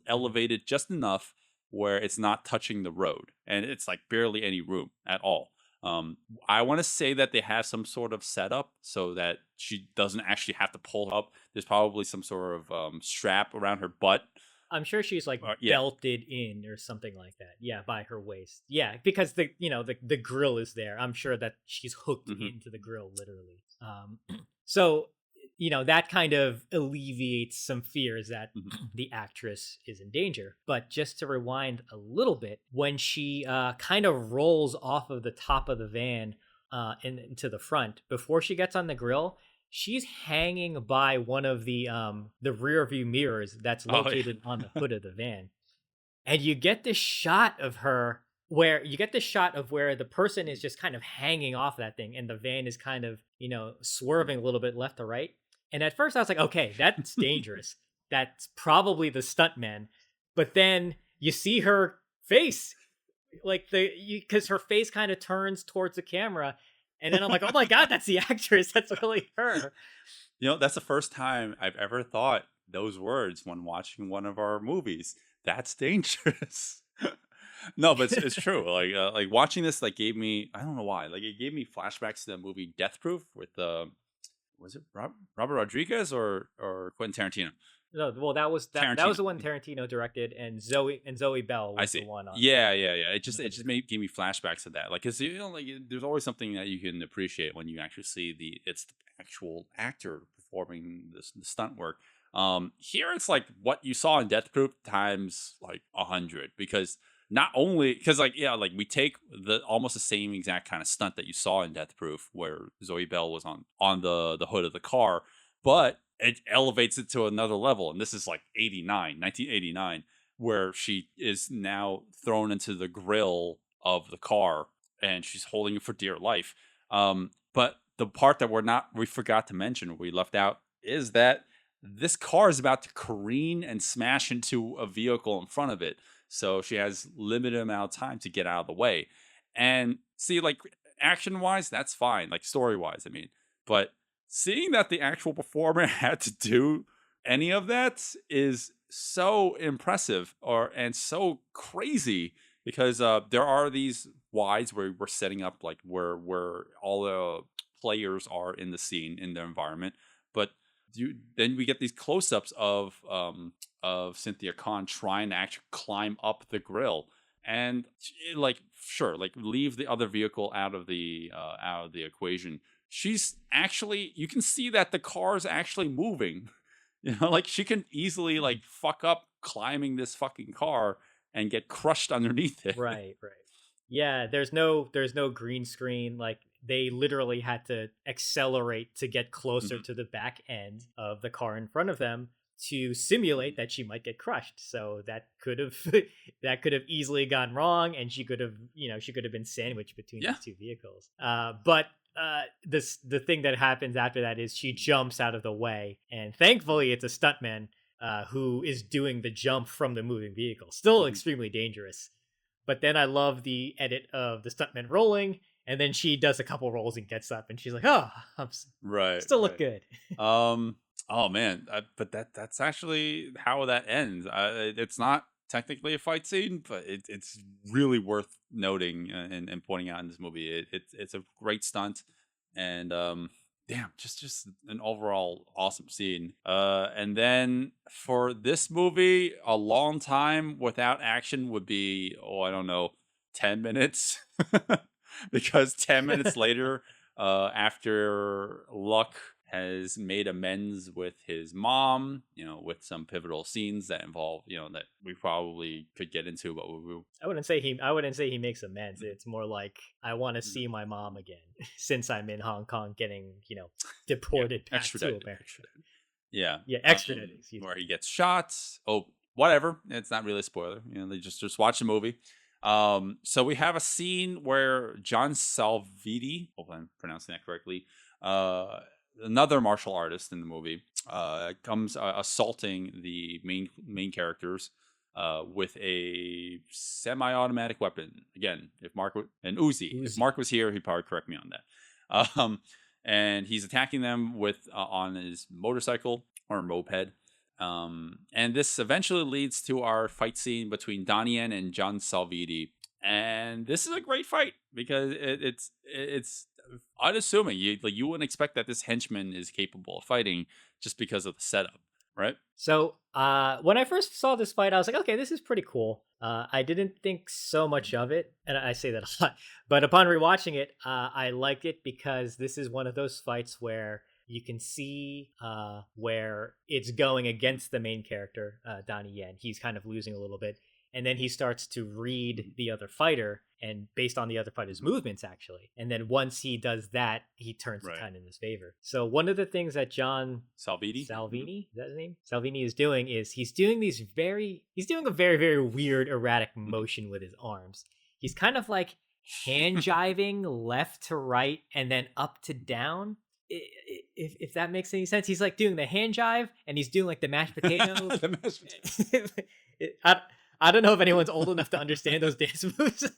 elevated just enough where it's not touching the road, and it's like barely any room at all. I want to say that they have some sort of setup so that she doesn't actually have to pull up. There's probably some sort of strap around her butt. I'm sure she's like Yeah. belted in or something like that. Yeah, by her waist. Yeah, because the grill is there. I'm sure that she's hooked into the grill literally. So that kind of alleviates some fears that the actress is in danger. But just to rewind a little bit, when she kind of rolls off of the top of the van into the front, before she gets on the grill, she's hanging by one of the rear view mirrors that's located on the hood of the van. And you get this shot of her where the person is just kind of hanging off that thing and the van is kind of, swerving a little bit left to right. And at first I was like, okay, that's dangerous. That's probably the stuntman. But then you see her face, like because her face kind of turns towards the camera. And then I'm like, oh my God, that's the actress. That's really her. That's the first time I've ever thought those words when watching one of our movies. That's dangerous. No, but it's true. Like watching this, gave me, I don't know why, it gave me flashbacks to the movie Death Proof with was it Robert Rodriguez or Quentin Tarantino? No, well, that was the one Tarantino directed, and Zoe Bell was the one. Yeah. It just gave me flashbacks to that. Because there's always something that you can appreciate when you actually see it's the actual actor performing the stunt work. Here it's like what you saw in Death Proof times 100, because not only we take almost the same exact kind of stunt that you saw in Death Proof where Zoe Bell was on the hood of the car, but it elevates it to another level. And this is 1989, where she is now thrown into the grill of the car and she's holding it for dear life. But the part that we forgot to mention, we left out, is that this car is about to careen and smash into a vehicle in front of it. So she has limited amount of time to get out of the way. And see, action-wise, that's fine. Story-wise, I mean. But seeing that the actual performer had to do any of that is so impressive and so crazy, because there are these wides where we're setting up where all the players are in the scene, in their environment. But then we get these close-ups of Cynthia Khan trying to actually climb up the grill, and leave the other vehicle out of the equation. She's actually, you can see that the car is actually moving. She can easily fuck up climbing this fucking car and get crushed underneath it. Right. Yeah, there's no green screen. They literally had to accelerate to get closer to the back end of the car in front of them to simulate that she might get crushed. So that could have easily gone wrong, and she could have been sandwiched between these two vehicles. But the thing that happens after that is she jumps out of the way, and thankfully it's a stuntman who is doing the jump from the moving vehicle. Still extremely dangerous. But then I love the edit of the stuntman rolling, and then she does a couple rolls and gets up, and she's like, "Oh, I'm still look good." Oh man, but that's actually how that ends. It's not technically a fight scene, but it's really worth noting and pointing out in this movie. It's a great stunt, and just an overall awesome scene. And then for this movie, a long time without action would be, I don't know, 10 minutes. Because 10 minutes later, after Luck has made amends with his mom, with some pivotal scenes that involve, that we probably could get into, but I wouldn't say he makes amends. It's more like, I want to see my mom again since I'm in Hong Kong getting, deported back to America. Yeah, extradited. Where he gets shot. Oh, whatever. It's not really a spoiler. They just watch the movie. So we have a scene where John Salviti, hope I'm pronouncing that correctly, another martial artist in the movie, comes assaulting the main characters with a semi-automatic weapon. Again, if Mark was here, he'd probably correct me on that. And he's attacking them on his motorcycle or moped. And this eventually leads to our fight scene between Donnie Yen and John Salviti. And this is a great fight because it's unassuming. You wouldn't expect that this henchman is capable of fighting just because of the setup, right? So when I first saw this fight, I was like, okay, this is pretty cool. I didn't think so much of it, and I say that a lot. But upon rewatching it, I like it because this is one of those fights where you can see where it's going against the main character, Donnie Yen. He's kind of losing a little bit. And then he starts to read the other fighter, and based on the other fighter's movements, actually. And then once he does that, he turns the tide in his favor. So one of the things that John Salvini, is that his name? Salvini is doing he's doing a very, very weird, erratic motion with his arms. He's kind of like hand jiving left to right and then up to down. If that makes any sense. He's like doing the hand jive and he's doing like the mashed potato. The mashed potato. I don't know if anyone's old enough to understand those dance moves.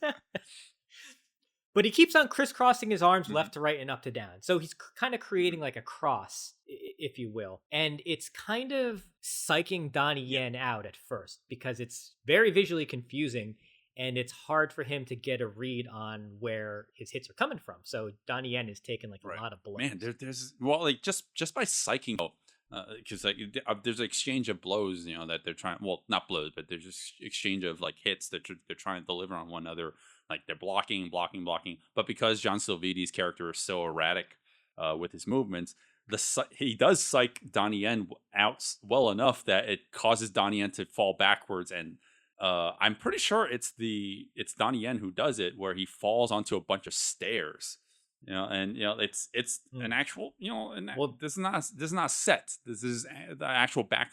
But he keeps on crisscrossing his arms left to right and up to down. So he's kind of creating like a cross, if you will. And it's kind of psyching Donnie Yen out at first because it's very visually confusing and it's hard for him to get a read on where his hits are coming from. So Donnie Yen is taking like a lot of blows. Man, there's like just by psyching, because like there's an exchange of blows, that they're trying. Well, not blows, but there's just exchange of like hits that they're trying to deliver on one another. Like they're blocking. But because John Silvini's character is so erratic with his movements, he does psych Donnie Yen out well enough that it causes Donnie Yen to fall backwards. And I'm pretty sure it's Donnie Yen who does it, where he falls onto a bunch of stairs. It's an actual, this is not set. This is the actual back.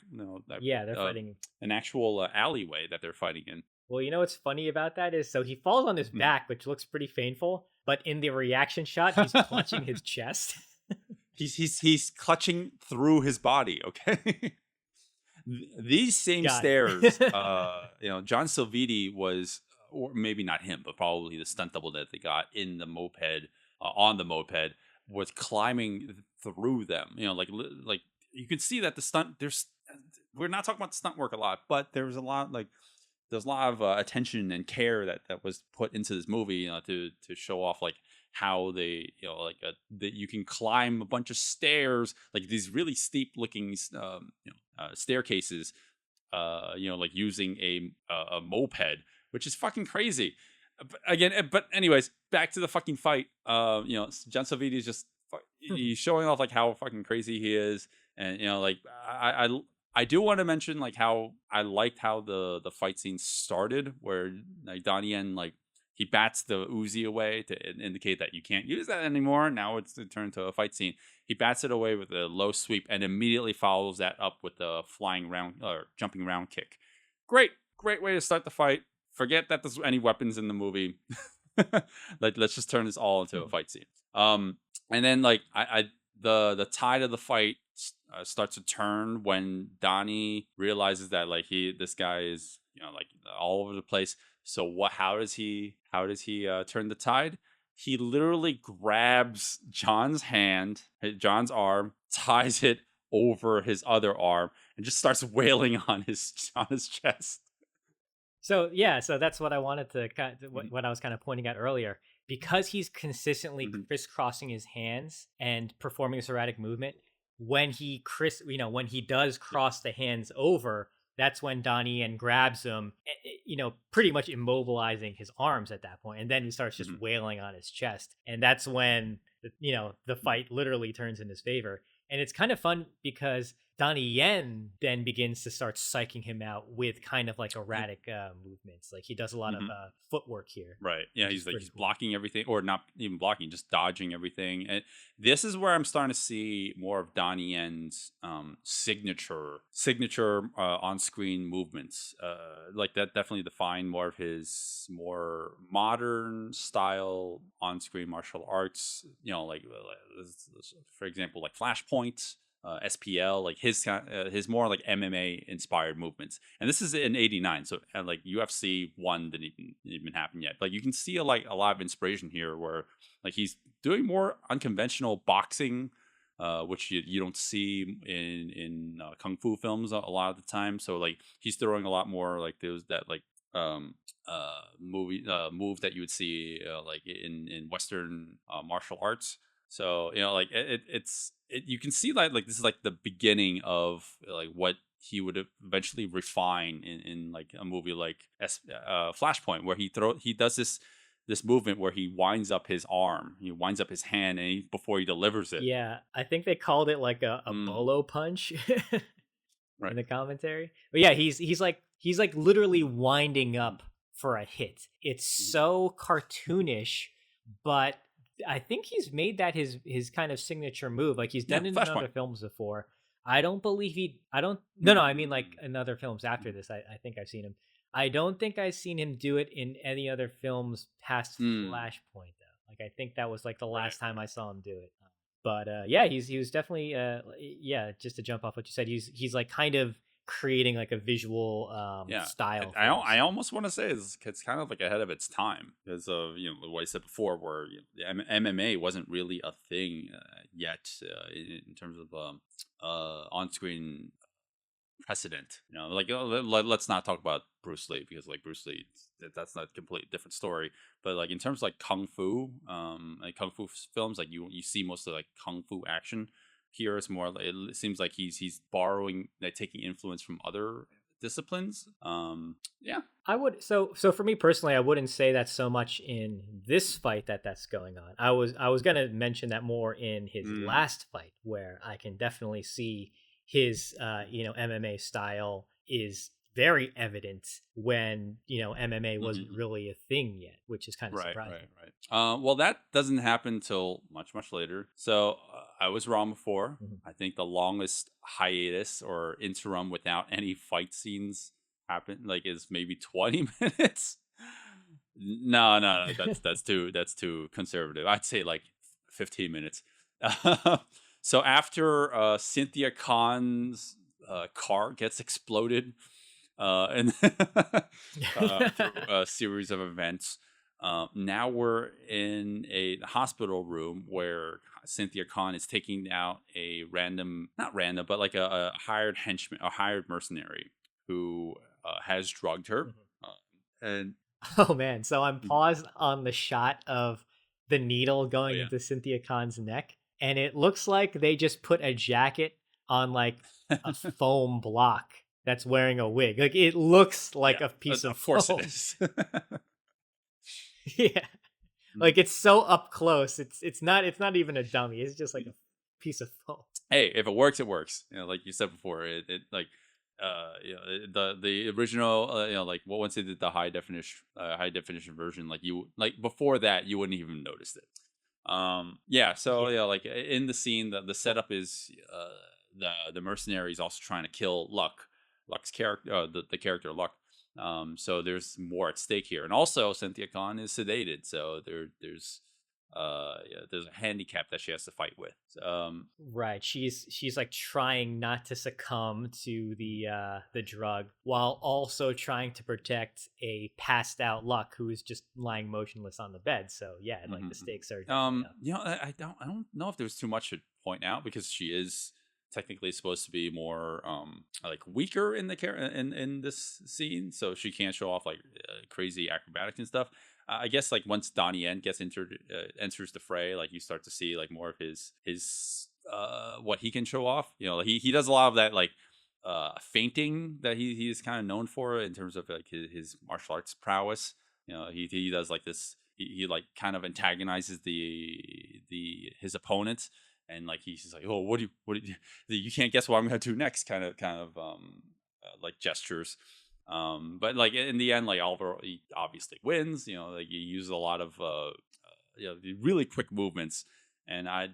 They're fighting an actual alleyway that they're fighting in. Well, what's funny about that is, so he falls on his back, which looks pretty painful. But in the reaction shot, he's clutching his chest. He's clutching through his body. Okay. These same stairs, John Silvini was, or maybe not him, but probably the stunt double that they got in the moped. On the moped, was climbing through them. Like you can see that the stunt. We're not talking about the stunt work a lot, but there's a lot of attention and care that was put into this movie, to show off like how they, that you can climb a bunch of stairs, like these really steep looking staircases, like using a moped, which is fucking crazy. But anyways, back to the fucking fight. John Silvini is just he's showing off like how fucking crazy he is, and like I do want to mention like how I liked how the fight scene started, where like Donnie Yen like he bats the Uzi away to indicate that you can't use that anymore. Now it's turned to a fight scene. He bats it away with a low sweep and immediately follows that up with a flying round or jumping round kick. Great way to start the fight. Forget that there's any weapons in the movie. Let's just turn this all into a fight scene. And then like the tide of the fight starts to turn when Donnie realizes that like this guy is like all over the place. So how does he turn the tide? He literally grabs John's arm, ties it over his other arm, and just starts wailing on his chest. So that's what I wanted to what I was kind of pointing at earlier. Because he's consistently crisscrossing his hands and performing this erratic movement, when he does cross the hands over, that's when Donnie Yen grabs him, pretty much immobilizing his arms at that point, and then he starts just wailing on his chest, and that's when the fight literally turns in his favor. And it's kind of fun because Donnie Yen then begins to start psyching him out with kind of like erratic movements. Like he does a lot of footwork here. Right. Yeah, he's blocking everything, or not even blocking, just dodging everything. And this is where I'm starting to see more of Donnie Yen's signature on-screen movements. Like that definitely define more of his more modern style on-screen martial arts. Like for example, like Flashpoint. SPL, like his more like MMA inspired movements, and this is in '89, so like UFC 1 didn't even happen yet. Like you can see a lot of inspiration here, where like he's doing more unconventional boxing, which you don't see in kung fu films a lot of the time. So like he's throwing a lot more like those that like move that you would see like in Western martial arts. So like you can see like this is like the beginning of like what he would eventually refine in like a movie like Flashpoint, where he does this movement where he winds up his arm, he winds up his hand, and before he delivers it. Yeah, I think they called it like a bolo punch Right. in the commentary. But yeah, he's like literally winding up for a hit. It's so cartoonish, but I think he's made that his kind of signature move. Like he's done it in other films before. I don't believe no, I mean like in other films after this. I think I've seen him. I don't think I've seen him do it in any other films past Flashpoint though. Like I think that was like the last time I saw him do it. But yeah, he was definitely yeah, just to jump off what you said, he's like kind of creating like a visual style. I almost want to say it's kind of like ahead of its time because of what I said before, where MMA wasn't really a thing yet in terms of on-screen precedent. Like let's not talk about Bruce Lee, because like Bruce Lee, that's not a completely different story. But like in terms of like kung fu films, like you see most of like kung fu action. Here it's more like, it seems like he's borrowing, like taking influence from other disciplines. Yeah, I would so for me personally, I wouldn't say that so much in this fight that's going on. I was gonna mention that more in his last fight, where I can definitely see his MMA style is very evident when MMA wasn't really a thing yet, which is kind of surprising. Right. Well, that doesn't happen till much later. So I was wrong before. I think the longest hiatus or interim without any fight scenes is maybe 20 minutes. No, that's too conservative. I'd say like 15 minutes. So after Cynthia Khan's car gets exploded, and through a series of events, now we're in a hospital room where Cynthia Khan is taking out a not random, but like a hired henchman, a hired mercenary who has drugged her. And oh man, so I'm paused on the shot of the needle going into Cynthia Khan's neck, and it looks like they just put a jacket on like a foam block that's wearing a wig. Like it looks like a piece of foam. Of course it is. Yeah, like it's so up close. It's not even a dummy. It's just like a piece of foam. Hey, if it works, it works. Like you said before, it like the original like once they did the high definition version, like before that you wouldn't even notice it. Like in the scene, the setup is the mercenary is also trying to kill Luck's character, the character Luck. So there's more at stake here, and also Cynthia Khan is sedated, so there's a handicap that she has to fight with. Right, she's like trying not to succumb to the drug while also trying to protect a passed out Luck who is just lying motionless on the bed. So yeah, like the stakes are. I don't know if there's too much to point out, because she is technically supposed to be more like weaker in in this scene, so she can't show off like crazy acrobatics and stuff. I guess like once Donnie Yen enters the fray, like you start to see like more of his what he can show off. He does a lot of that like feinting that he's kind of known for in terms of like his martial arts prowess. He does like this. He like kind of antagonizes his opponent. And like he's just like, oh, what do you can't guess what I'm gonna do next, kind of like gestures. But like in the end, like Oliver he obviously wins. Like he uses a lot of really quick movements, and I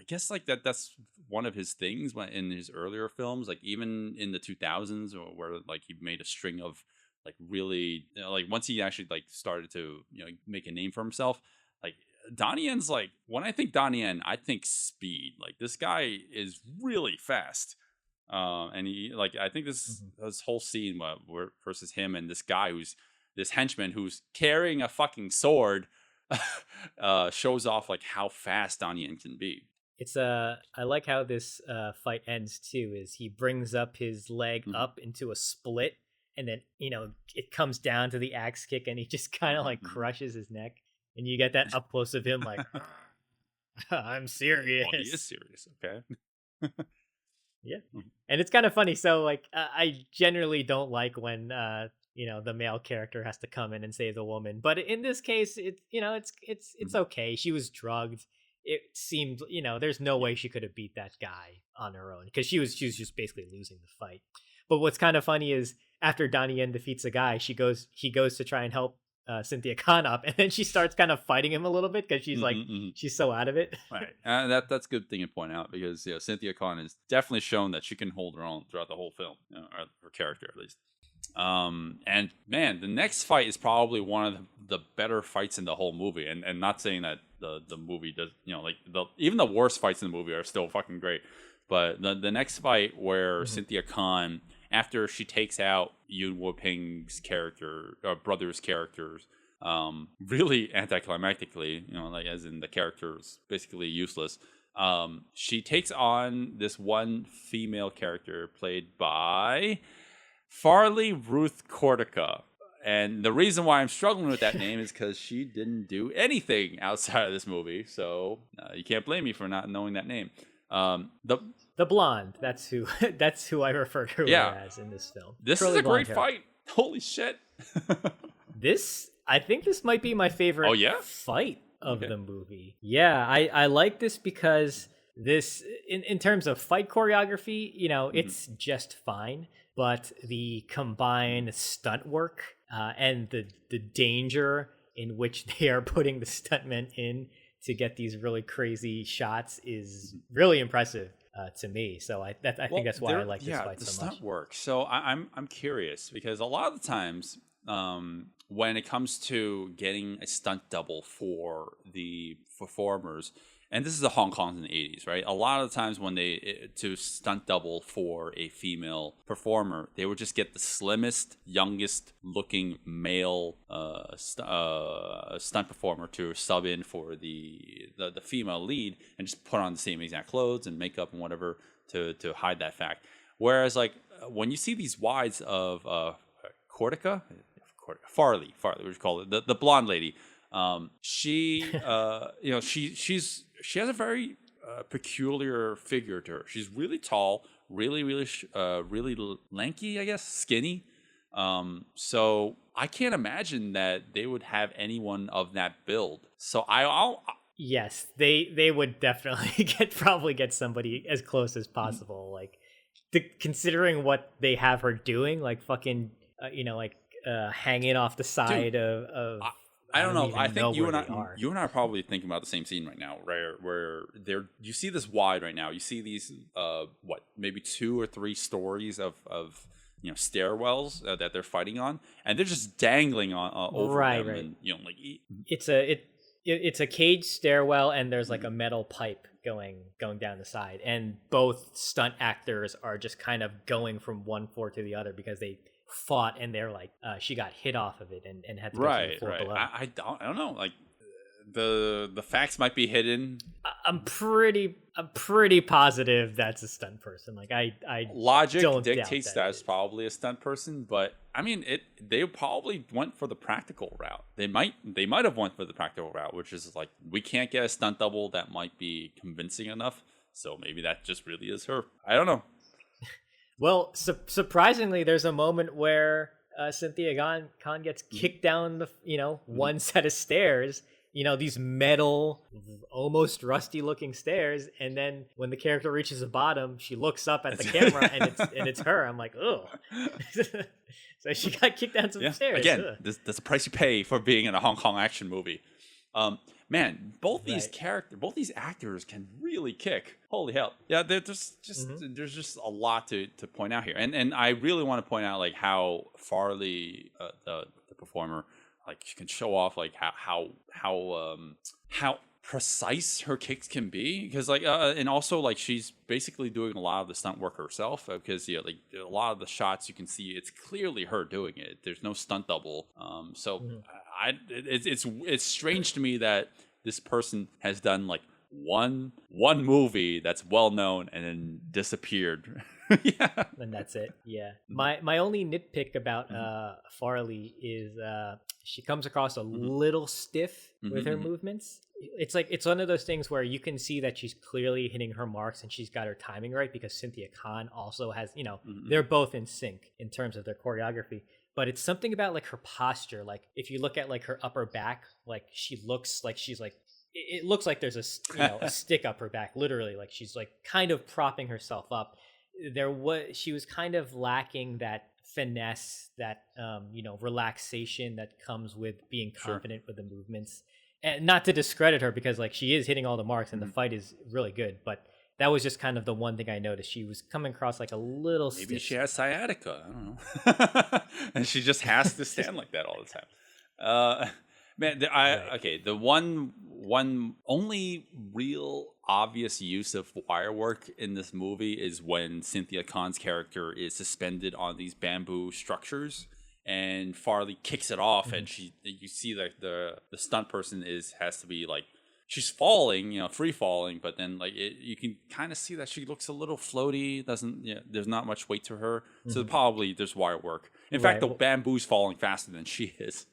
guess like that's one of his things in his earlier films, like even in the 2000s, or where like he made a string of like really like once he actually like started to make a name for himself, like. Donnie Yen's like, when I think Donnie Yen, I think speed. Like this guy is really fast, and he like I think this whole scene where versus him and this guy who's this henchman who's carrying a fucking sword shows off like how fast Donnie Yen can be. It's I like how this fight ends too. Is he brings up his leg up into a split, and then it comes down to the axe kick, and he just kind of like crushes his neck, and you get that up close of him like, I'm serious. Well, he is serious. Okay. Yeah, and it's kind of funny. So like, I generally don't like when the male character has to come in and save the woman, but in this case, it's okay. She was drugged. It seemed there's no way she could have beat that guy on her own, because she was just basically losing the fight. But what's kind of funny is after Donnie Yen defeats a guy, he goes to try and help Cynthia Khan up, and then she starts kind of fighting him a little bit because she's she's so out of it. Right. That's a good thing to point out, because Cynthia Khan has definitely shown that she can hold her own throughout the whole film, or her character at least. And man, the next fight is probably one of the better fights in the whole movie, and not saying that the movie does, even the worst fights in the movie are still fucking great, but the next fight where Cynthia Khan, after she takes out Yoon Woo Ping's character, brother's characters, really anticlimactically, like as in the character's basically useless. She takes on this one female character played by Farley Ruth Cortica. And the reason why I'm struggling with that name is because she didn't do anything outside of this movie. So you can't blame me for not knowing that name. The blonde. That's who I refer to her as in this film. This is a great fight. Holy shit. I think this might be my favorite fight of the movie. Yeah, I like this because this, in terms of fight choreography, it's just fine. But the combined stunt work and the danger in which they are putting the stuntmen in to get these really crazy shots is really impressive to me. So I think that's why I like this fight so much. The stunt work. So I'm curious, because a lot of the times when it comes to getting a stunt double for the performers, and this is the Hong Kong in the 80s, right? A lot of the times when to stunt double for a female performer, they would just get the slimmest, youngest looking male stunt performer to sub in for the female lead, and just put on the same exact clothes and makeup and whatever to hide that fact. Whereas like when you see these wides of Farley, what do you call it? The blonde lady. She has a very peculiar figure to her. She's really tall, really lanky, I guess, skinny. So I can't imagine that they would have anyone of that build. So yes, they would definitely probably get somebody as close as possible. Like, considering what they have her doing, like fucking, hanging off the side of I don't know. I think you and I are probably thinking about the same scene right now, right? Where you see this wide right now. You see these maybe 2 or 3 stories of stairwells that they're fighting on, and they're just dangling on over them. Right. And, it's a cage stairwell, and there's like a metal pipe going down the side, and both stunt actors are just kind of going from one floor to the other because they fought, and they're like she got hit off of it and had to go to the floor below. I don't know, like the facts might be hidden. I'm pretty positive that's a stunt person. Like I logic dictates that it's probably a stunt person, but I mean they probably went for the practical route. They might have went for the practical route, which is like, we can't get a stunt double that might be convincing enough, so maybe that just really is her. I don't know. Well, surprisingly, there's a moment where Cynthia Khan gets kicked down the one set of stairs, these metal, almost rusty-looking stairs, and then when the character reaches the bottom, she looks up at the camera, and it's her. I'm like, oh, so she got kicked down some stairs. Again, that's the price you pay for being in a Hong Kong action movie. Man, both these actors can really kick. Holy hell! Yeah, there's just a lot to point out here, and I really want to point out like how Farley, the performer, like she can show off like how precise her kicks can be, because like and also like she's basically doing a lot of the stunt work herself, because like a lot of the shots you can see it's clearly her doing it. There's no stunt double. It's strange to me that this person has done like one movie that's well known and then disappeared Yeah. and that's it. Yeah. My only nitpick about Farley is she comes across a little stiff with her movements. It's like it's one of those things where you can see that she's clearly hitting her marks and she's got her timing right, because Cynthia Khan also has, they're both in sync in terms of their choreography. But it's something about like her posture. Like if you look at like her upper back, like she looks like she's like, it looks like there's a stick up her back, literally. Like she's like kind of propping herself up. She was kind of lacking that finesse, that relaxation that comes with being confident with the movements. And not to discredit her, because like she is hitting all the marks and the fight is really good, but that was just kind of the one thing I noticed. She was coming across like a little Maybe stiff. she has sciatica. I don't know. And she just has to stand like that all the time. Man, the one only real obvious use of wire work in this movie is when Cynthia Khan's character is suspended on these bamboo structures, and Farley kicks it off, and you see that the stunt person has to be like, she's falling, free falling, but then like you can kind of see that she looks a little floaty. There's not much weight to her, so probably there's wire work. In fact, the bamboo's falling faster than she is.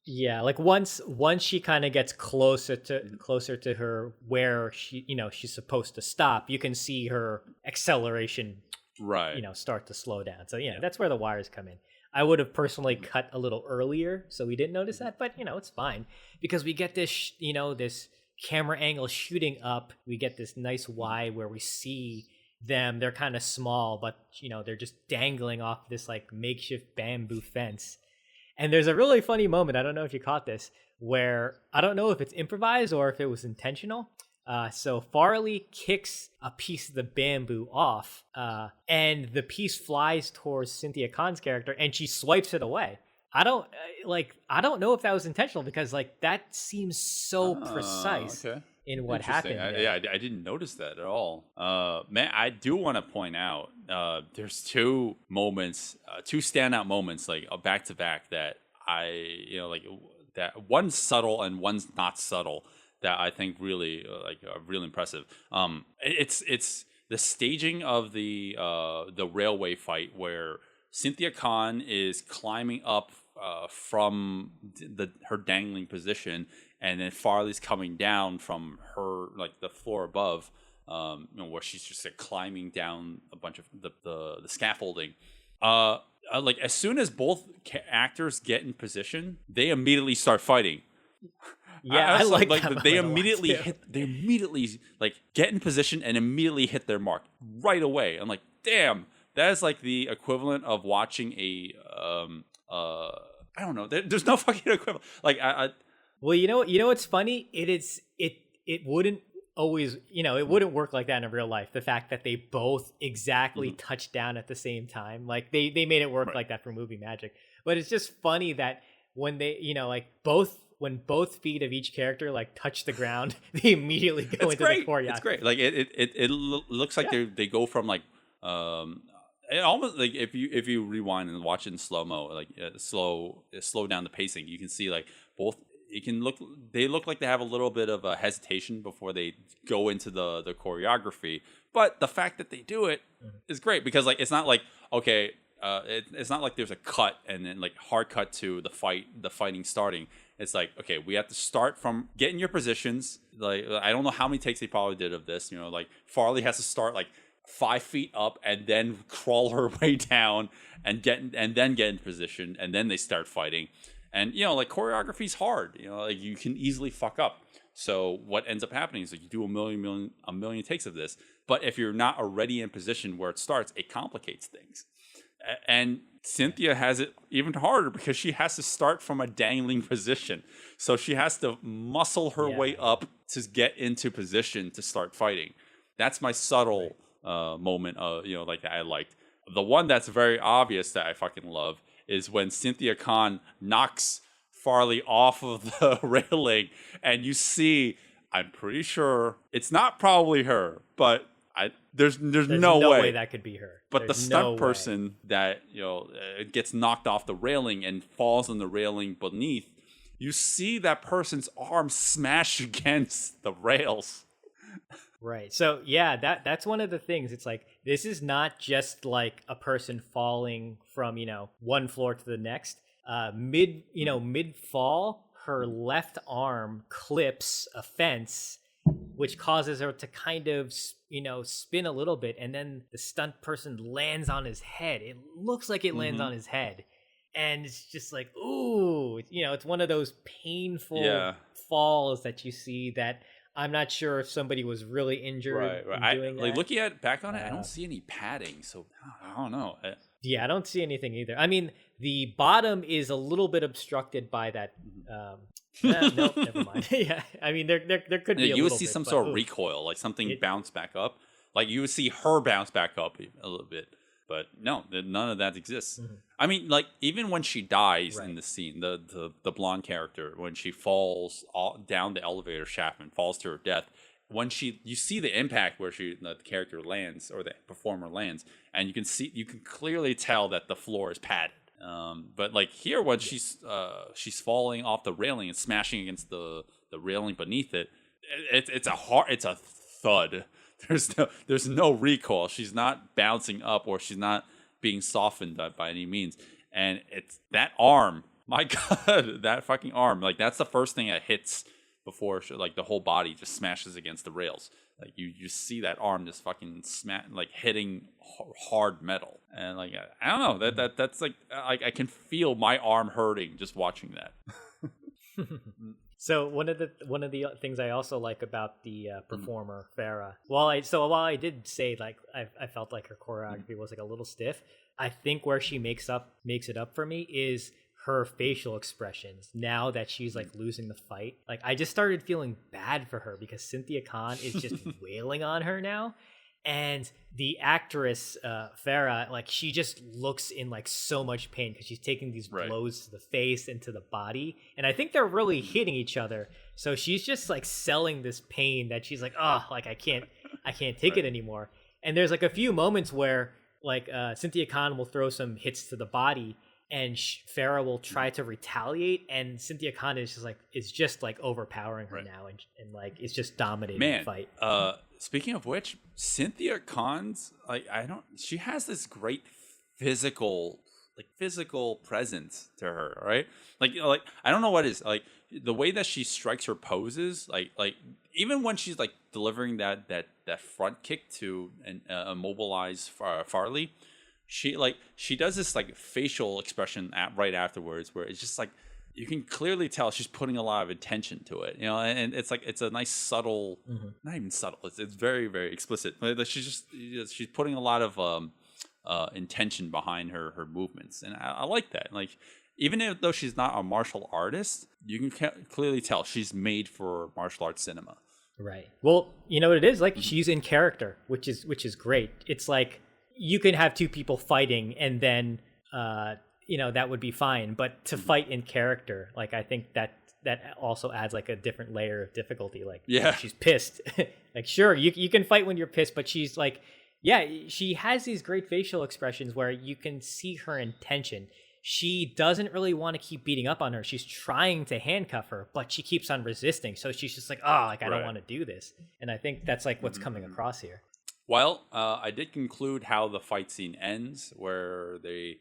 Yeah, like once she kind of gets closer to her where she's supposed to stop, you can see her acceleration, right? Start to slow down. So that's where the wires come in. I would have personally cut a little earlier so we didn't notice that, but it's fine because we get this this camera angle shooting up. We get this nice wide where we see them. They're kind of small, but they're just dangling off this like makeshift bamboo fence. And there's a really funny moment, I don't know if you caught this, where I don't know if it's improvised or if it was intentional. So Farley kicks a piece of the bamboo off, and the piece flies towards Cynthia Khan's character, and she swipes it away. I don't know if that was intentional, because like that seems so precise in what happened. I didn't notice that at all. Man, I do want to point out there's two standout moments like back to back that that one's subtle and one's not subtle, that I think really really impressive. It's the staging of the railway fight where Cynthia Khan is climbing up from her dangling position, and then Farley's coming down from her like the floor above, where she's just climbing down a bunch of the scaffolding. Like as soon as both actors get in position, they immediately start fighting. Yeah, I like that. They immediately like get in position and immediately hit their mark right away. I'm like, damn, that is like the equivalent of watching a I don't know. There's no fucking equivalent. Like well, you know what's funny? It wouldn't always, it wouldn't work like that in real life. The fact that they both exactly touch down at the same time, like they made it work like that for movie magic. But it's just funny that when they, when both feet of each character like touch the ground, they immediately go into the choreography. It's great. Like it looks like they go from like it almost like if you rewind and watch it in slow mo, like slow down the pacing, you can see like both. They look like they have a little bit of a hesitation before they go into the choreography, but the fact that they do it is great, because like it's not like it's not like there's a cut and then like hard cut to the fighting starting. It's like, okay, we have to start from getting your positions. Like I don't know how many takes they probably did of this. Like Farley has to start like 5 feet up and then crawl her way down and then get in position, and then they start fighting. And like choreography's hard. Like you can easily fuck up. So what ends up happening is like you do a million takes of this, but if you're not already in position where it starts, it complicates things. And Cynthia has it even harder because she has to start from a dangling position. So she has to muscle her way up to get into position to start fighting. That's my subtle moment of like I liked. The one that's very obvious that I fucking love is when Cynthia Khan knocks Farley off of the railing, and you see, I'm pretty sure it's not probably her, but there's no way that could be her. But the stunt person that gets knocked off the railing and falls on the railing beneath, you see that person's arm smash against the rails. Right. So yeah, that's one of the things. It's like this is not just like a person falling from, one floor to the next. Mid fall, her left arm clips a fence, which causes her to kind of, spin a little bit, and then the stunt person lands on his head. It looks like it lands on his head. And it's just like, ooh, it's one of those painful falls that you see that I'm not sure if somebody was really injured in doing that. Looking at back on it, I don't see any padding, so I don't know. Yeah, I don't see anything either. I mean, the bottom is a little bit obstructed by that. Nope, never mind. Yeah, I mean, there could be. You would see some sort of recoil, like something bounce back up. Like you would see her bounce back up a little bit. But no, none of that exists. Mm-hmm. I mean, like even when she dies in the scene, the blonde character, when she falls down the elevator shaft and falls to her death, you see the impact where the character lands or the performer lands, and you can clearly tell that the floor is padded. But like here, when she's falling off the railing and smashing against the railing beneath it, it's a thud. There's no recoil. She's not bouncing up, or she's not being softened by any means. And it's that arm. My God, that fucking arm. Like that's the first thing that hits before the whole body just smashes against the rails. Like you see that arm just fucking hitting hard metal. And like I don't know, that's like I can feel my arm hurting just watching that. So one of the things I also like about the performer Farah, while I did say like I felt like her choreography was like a little stiff, I think where she makes it up for me is her facial expressions. Now that she's like losing the fight, like I just started feeling bad for her because Cynthia Khan is just wailing on her now. And the actress Farah, like she just looks in like so much pain because she's taking these blows to the face and to the body, and I think they're really hitting each other. So she's just like selling this pain that she's like, oh, like I can't take it anymore. And there's like a few moments where like Cynthia Khan will throw some hits to the body, and Farah will try to retaliate, and Cynthia Khan is just like overpowering her now, and like it's just dominating the fight. Speaking of which, Cynthia Khan's she has this great physical presence to her, right? Like I don't know what it is, like the way that she strikes her poses, like even when she's like delivering that front kick to immobilize Farley, she does this like facial expression right afterwards where it's just like you can clearly tell she's putting a lot of attention to it, and it's like it's a nice subtle, not even subtle. It's very, very explicit. She's putting a lot of intention behind her movements, and I like that. Like even though she's not a martial artist, you can clearly tell she's made for martial arts cinema. Right. Well, you know what it is like. She's in character, which is great. It's like you can have two people fighting, and then that would be fine, but to fight in character, like I think that also adds like a different layer of difficulty. Like she's pissed. Like sure, you can fight when you're pissed, but she's like, she has these great facial expressions where you can see her intention. She doesn't really want to keep beating up on her. She's trying to handcuff her, but she keeps on resisting. So she's just like, I don't want to do this. And I think that's like what's coming across here. Well, I did conclude how the fight scene ends, where it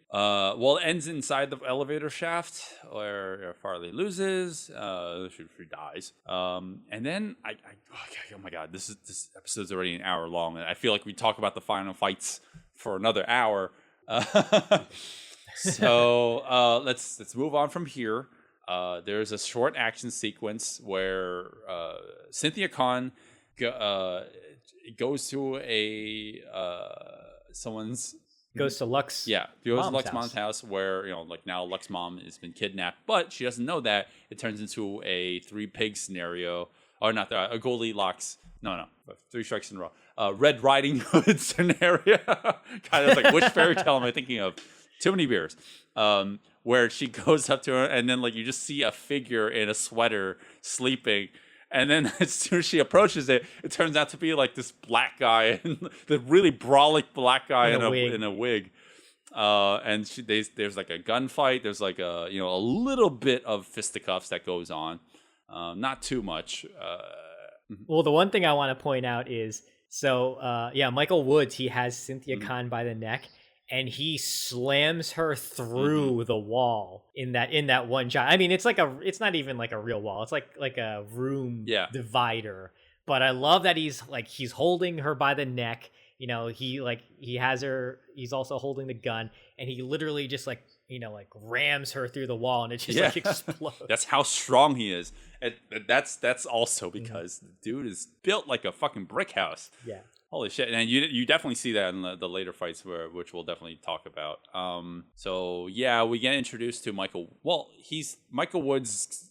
ends inside the elevator shaft, where Farley loses, she dies, and then oh my God, this episode's already an hour long, and I feel like we talk about the final fights for another hour. So let's move on from here. There's a short action sequence where Cynthia Khan goes to goes to Lux. Yeah, goes to Lux's mom's house where now Lux's mom has been kidnapped, but she doesn't know that. It turns into a Three Pigs scenario, or not a Goldilocks. No, Three Strikes in a Row. Red Riding Hood scenario. Kind of like which fairy tale am I thinking of? Too many beers. Where she goes up to her, and then like you just see a figure in a sweater sleeping. And then as soon as she approaches it, it turns out to be like this black guy, the really brolic black guy in a wig. And there's like a gunfight. There's like a little bit of fisticuffs that goes on, not too much. Well, the one thing I want to point out is, Michael Woods, he has Cynthia Khan by the neck, and he slams her through the wall in that one shot. I mean, it's not even like a real wall. It's like a room divider. But I love that he's holding her by the neck. You know, he has her. He's also holding the gun, and he literally just rams her through the wall, and it just explodes. That's how strong he is. And that's also because the dude is built like a fucking brick house. Yeah. Holy shit. And you definitely see that in the later fights, which we'll definitely talk about. We get introduced to Michael. Well, Michael Woods'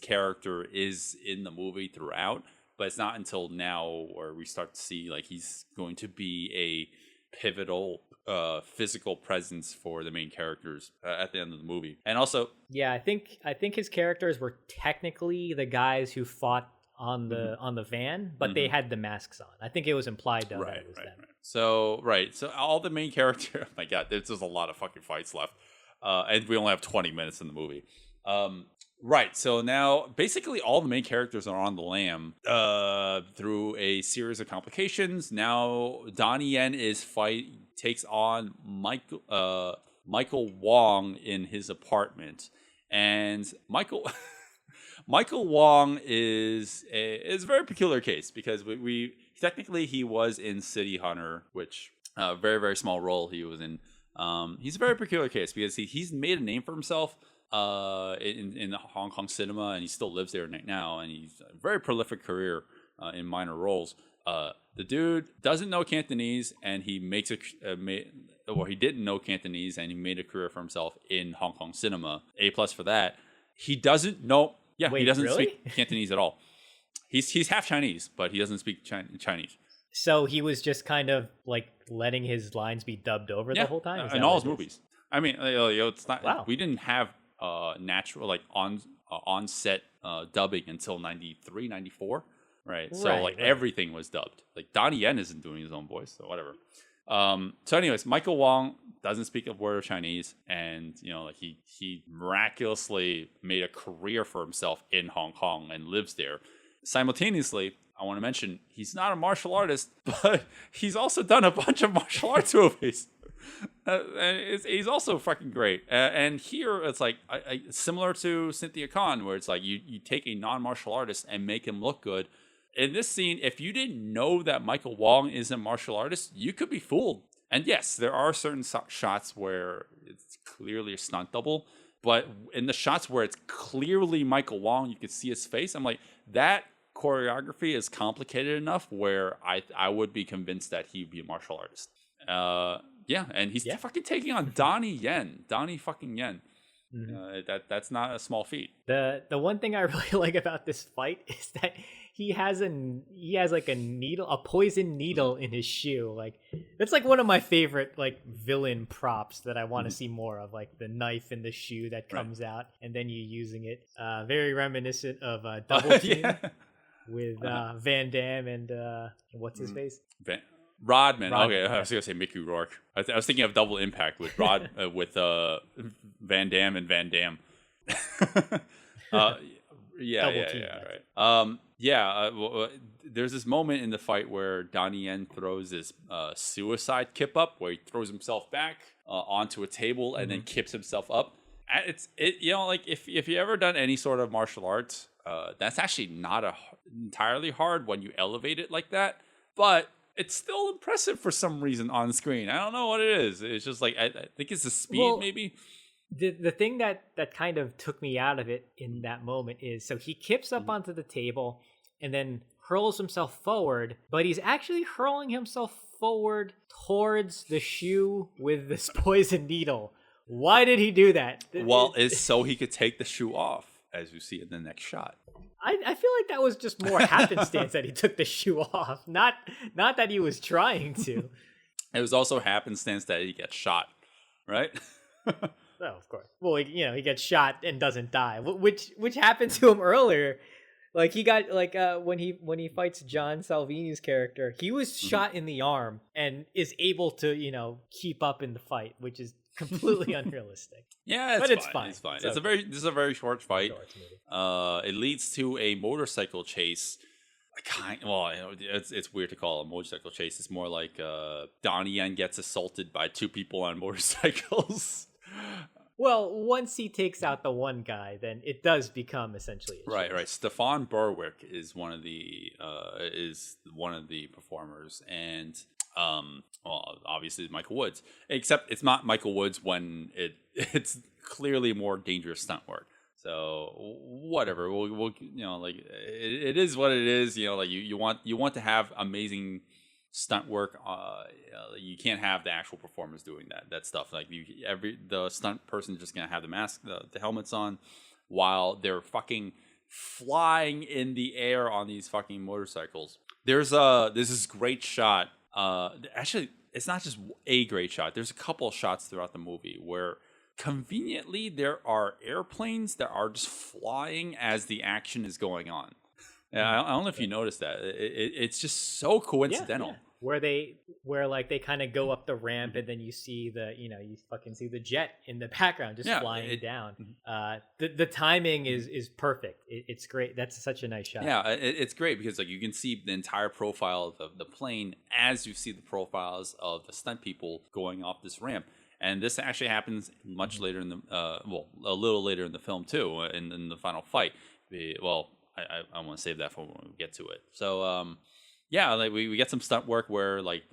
character is in the movie throughout, but it's not until now where we start to see like he's going to be a pivotal physical presence for the main characters at the end of the movie. And also, I think his characters were technically the guys who fought on the van, but they had the masks on. I think it was implied that it was them. So all the main character. Oh my god, there's just a lot of fucking fights left, and we only have 20 minutes in the movie. So now basically all the main characters are on the lam through a series of complications. Now Donnie Yen takes on Michael Wong in his apartment, and Michael Wong is a very peculiar case because we technically he was in City Hunter, which very very small role he was in. He's a very peculiar case because he's made a name for himself in Hong Kong cinema, and he still lives there now, and he's a very prolific career in minor roles. The dude doesn't know Cantonese, and he he didn't know Cantonese, and he made a career for himself in Hong Kong cinema. A+ for that. He doesn't know. Yeah, he doesn't speak Cantonese at all. He's half Chinese, but he doesn't speak Chinese. So he was just kind of like letting his lines be dubbed over the whole time? In all his movies. I mean, it's not. Wow. We didn't have natural on set dubbing until 93, 94. Right. So everything was dubbed. Like Donnie Yen isn't doing his own voice, so whatever. So anyways, Michael Wong doesn't speak a word of Chinese, and he miraculously made a career for himself in Hong Kong and lives there. Simultaneously, I want to mention he's not a martial artist, but he's also done a bunch of martial arts movies. And he's also fucking great. And here it's like similar to Cynthia Khan, where it's like you take a non-martial artist and make him look good. In this scene, if you didn't know that Michael Wong is a martial artist, you could be fooled. And yes, there are certain shots where it's clearly a stunt double, but in the shots where it's clearly Michael Wong, you can see his face. I'm like, that choreography is complicated enough where I would be convinced that he'd be a martial artist. And he's fucking taking on Donnie fucking Yen. Mm-hmm. That's not a small feat. The one thing I really like about this fight is that he has like a poison needle in his shoe. Like that's like one of my favorite like villain props that I want to see more of, like the knife in the shoe that comes out and then you using it. Very reminiscent of Double Team with Van Damme and what's his face? Rodman. Okay, I was gonna say Mickey Rourke. I was thinking of Double Impact with with Van Damme and Van Damme. There's this moment in the fight where Donnie Yen throws this suicide kip up, where he throws himself back onto a table and then kips himself up. Like if you ever done any sort of martial arts, that's actually not entirely hard when you elevate it like that, but it's still impressive for some reason on screen. I don't know what it is. It's just like I think it's the speed, maybe. The thing that kind of took me out of it in that moment is, so he kips up onto the table and then hurls himself forward, but he's actually hurling himself forward towards the shoe with this poison needle. Why did he do that? Well, it's so he could take the shoe off, as you see in the next shot. I feel like that was just more happenstance that he took the shoe off, not that he was trying to. It was also happenstance that he gets shot, right? Oh, of course. Well, he gets shot and doesn't die, which happened to him earlier. Like he got when he fights John Salvini's character, he was shot in the arm and is able to keep up in the fight, which is completely unrealistic. Yeah, it's fine. It's fine. This is a very short fight. It leads to a motorcycle chase. Well, it's weird to call it a motorcycle chase. It's more like Donnie Yen gets assaulted by two people on motorcycles. Well, once he takes out the one guy, then it does become essentially a chase. Right. Stefan Berwick is one of the performers, and well, obviously Michael Woods. Except it's not Michael Woods when it's clearly more dangerous stunt work. So whatever, we'll like it is what it is. Like you want to have amazing stunt work. You can't have the actual performers doing that stuff. Like the stunt person just gonna have the mask, the helmets on, while they're fucking flying in the air on these fucking motorcycles. There's this great shot. Actually, it's not just a great shot. There's a couple of shots throughout the movie where conveniently there are airplanes that are just flying as the action is going on. I don't know if you noticed that. It's just so coincidental. Yeah. Where like they kind of go up the ramp and then you see you fucking see the jet in the background just flying down. The timing is perfect. It's great. That's such a nice shot. Yeah, it's great because like you can see the entire profile of the plane as you see the profiles of the stunt people going off this ramp. And this actually happens much later in the a little later in the film too, in the final fight. I want to save that for when we get to it. So like we get some stunt work where like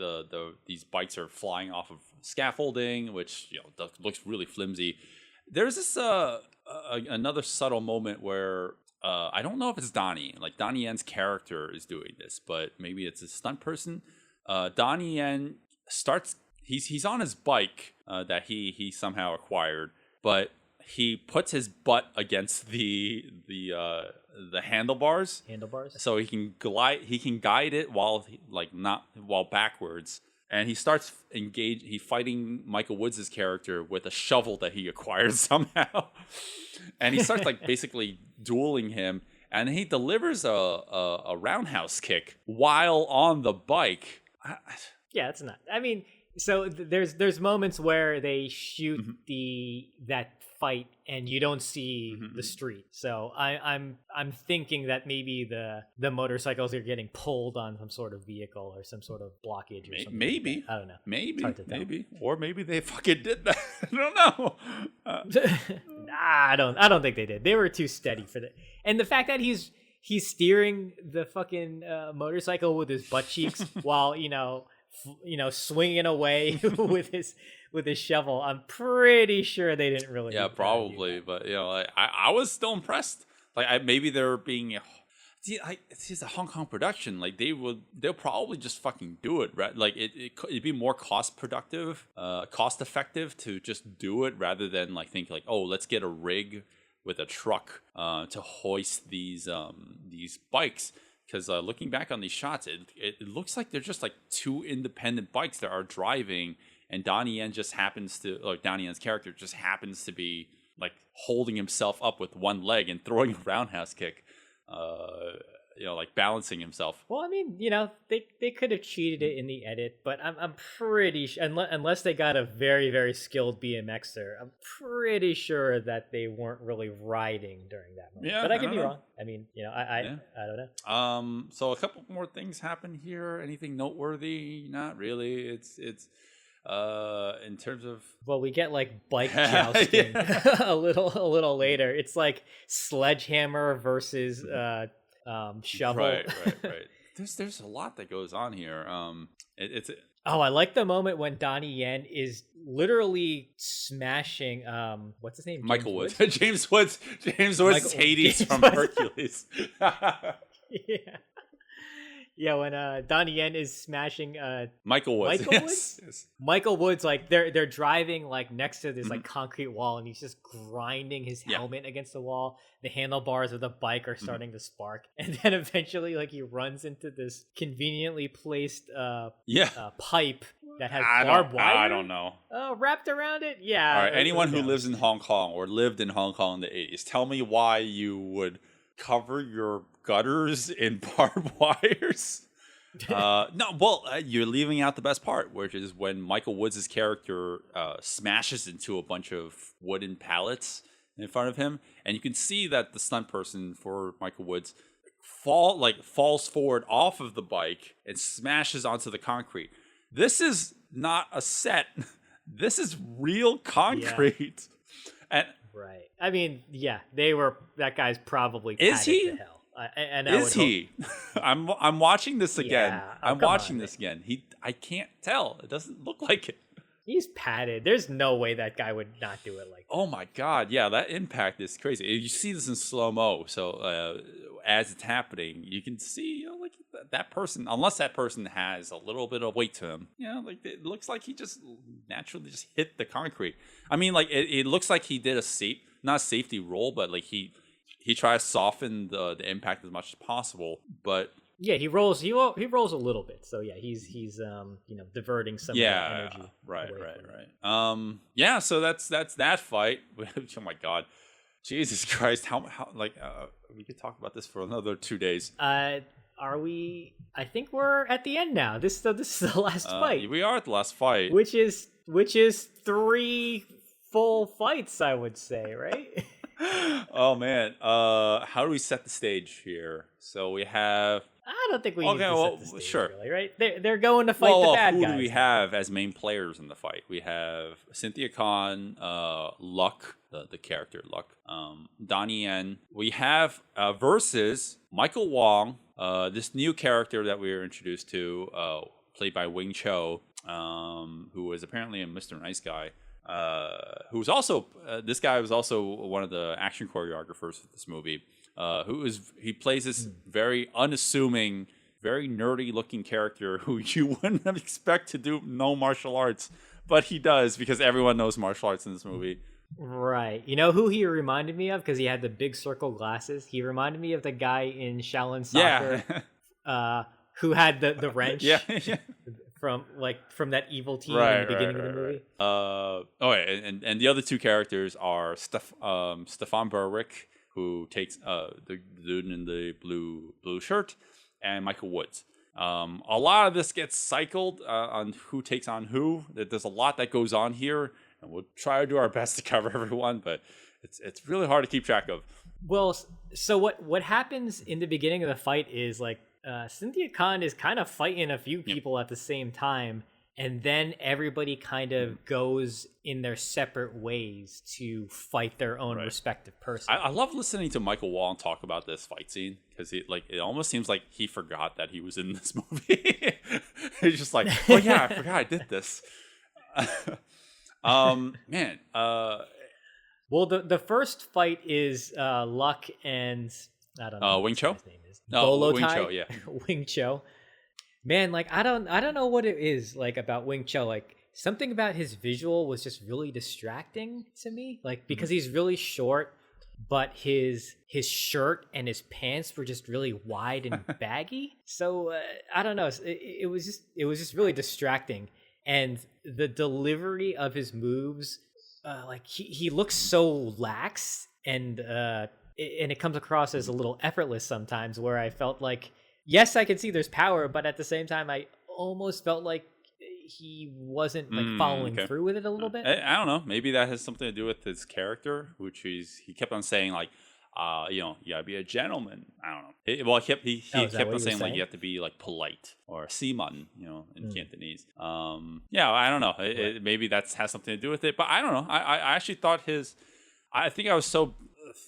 these bikes are flying off of scaffolding, which looks really flimsy. There's this another subtle moment where I don't know if it's Donnie Yen's character is doing this, but maybe it's a stunt person. Donnie Yen starts. He's on his bike that he somehow acquired, but he puts his butt against the handlebars. So he can guide it while backwards, and he starts fighting Michael Woods' character with a shovel that he acquired somehow, and he starts like basically dueling him, and he delivers a roundhouse kick while on the bike. Yeah, it's not. I mean. So there's moments where they shoot that fight and you don't see the street. So I'm thinking that maybe the motorcycles are getting pulled on some sort of vehicle or some sort of blockage or something. Maybe like I don't know. Maybe, or maybe they fucking did that. I don't know. Nah, I don't think they did. They were too steady for that. And the fact that he's steering the fucking motorcycle with his butt cheeks while swinging away with his shovel. I'm pretty sure they didn't really. Yeah, probably. But I was still impressed. Like maybe they're being. It's a Hong Kong production. Like they'll probably just fucking do it, right? Like it'd be more cost effective to just do it rather than like think like, oh, let's get a rig with a truck to hoist these bikes. Because looking back on these shots, it looks like they're just like two independent bikes that are driving, and Donnie Yen's character just happens to be like holding himself up with one leg and throwing a roundhouse kick, like balancing himself. Well, I mean, they could have cheated it in the edit, but I'm pretty sure, unless they got a very, very skilled BMXer, I'm pretty sure that they weren't really riding during that moment. Yeah, but I could be wrong. I mean, I don't know. So a couple more things happen here. Anything noteworthy? Not really. It's in terms of we get like bike jousting a little later. It's like sledgehammer versus shovel. Right. There's a lot that goes on here. I like the moment when Donnie Yen is literally smashing what's his name? Michael Woods. James Woods is Hades from Hercules. Yeah, when Donnie Yen is smashing Michael Woods. Yes. Michael Woods, like they're driving like next to this like concrete wall, and he's just grinding his helmet against the wall. The handlebars of the bike are starting to spark, and then eventually, like he runs into this conveniently placed pipe that has barbed wire. I don't know. Wrapped around it. Yeah. All right. Anyone who lives in Hong Kong or lived in Hong Kong in the 80s, tell me why you would cover your gutters in barbed wires. You're leaving out the best part, which is when Michael Woods' character smashes into a bunch of wooden pallets in front of him, and you can see that the stunt person for Michael Woods falls forward off of the bike and smashes onto the concrete. This is not a set. This is real concrete. And right. I mean, yeah, that guy's probably is padded he? to hell. I Is he? I'm watching this again. Yeah. I'm Come watching on, this again. I can't tell. It doesn't look like it. He's padded. There's no way that guy would not do it like that. Oh my god, yeah, that impact is crazy. You see this in slow-mo, so as it's happening, you can see, like that person, unless that person has a little bit of weight to him, like it looks like he just naturally just hit the concrete. I mean, like it looks like he did not a safety roll, but like he tries to soften the impact as much as possible, but yeah, he rolls a little bit. So yeah, he's diverting some of the energy. Right. Yeah, so that's that fight. Oh my god. Jesus Christ, how we could talk about this for another 2 days. Are we? I think we're at the end now. This is the last fight. We are at the last fight. Which is 3 full fights, I would say, right? Oh man. How do we set the stage here? So we have I don't think we need to set the stage, sure. really, right? They're going to fight the bad guys. Who do we have as main players in the fight? We have Cynthia Khan, Luck, the character Luck, Donnie Yen. We have versus Michael Wong, this new character that we were introduced to, played by Wing Cho, who was apparently a Mr. Nice Guy. Who's also this guy was also one of the action choreographers for this movie. He plays this very unassuming, very nerdy looking character who you wouldn't expect to do no martial arts, but he does because everyone knows martial arts in this movie. Right. You know who he reminded me of? Because he had the big circle glasses. He reminded me of the guy in Shaolin Soccer who had the wrench. Yeah. From that evil team in the beginning of the movie. And the other two characters are Stefan Berwick, who takes the dude in the blue shirt, and Michael Woods. A lot of this gets cycled on who takes on who. There's a lot that goes on here, and we'll try to do our best to cover everyone, but it's really hard to keep track of. Well, so what happens in the beginning of the fight is like Cynthia Khan is kind of fighting a few people at the same time, and then everybody kind of goes in their separate ways to fight their own respective person. I love listening to Michael Wong talk about this fight scene because it almost seems like he forgot that he was in this movie. He's just like, oh yeah, I forgot I did this. Man. Well, the first fight is Luck and I don't know. Wing Cho? His name is. No, Wing Cho, yeah. Wing Cho. Man, like I don't know what it is like about Wing Cho. Like something about his visual was just really distracting to me. Like because he's really short, but his shirt and his pants were just really wide and baggy. So I don't know. It was just really distracting. And the delivery of his moves, like he looks so lax and it comes across as a little effortless sometimes, where I felt like, yes, I can see there's power, but at the same time, I almost felt like he wasn't like following through with it a little bit. I don't know. Maybe that has something to do with his character, which he kept on saying like, you gotta be a gentleman. I don't know. He kept on saying like you have to be like polite or siman, in Cantonese. Yeah, I don't know. Maybe that has something to do with it, but I don't know. I actually thought I think I was so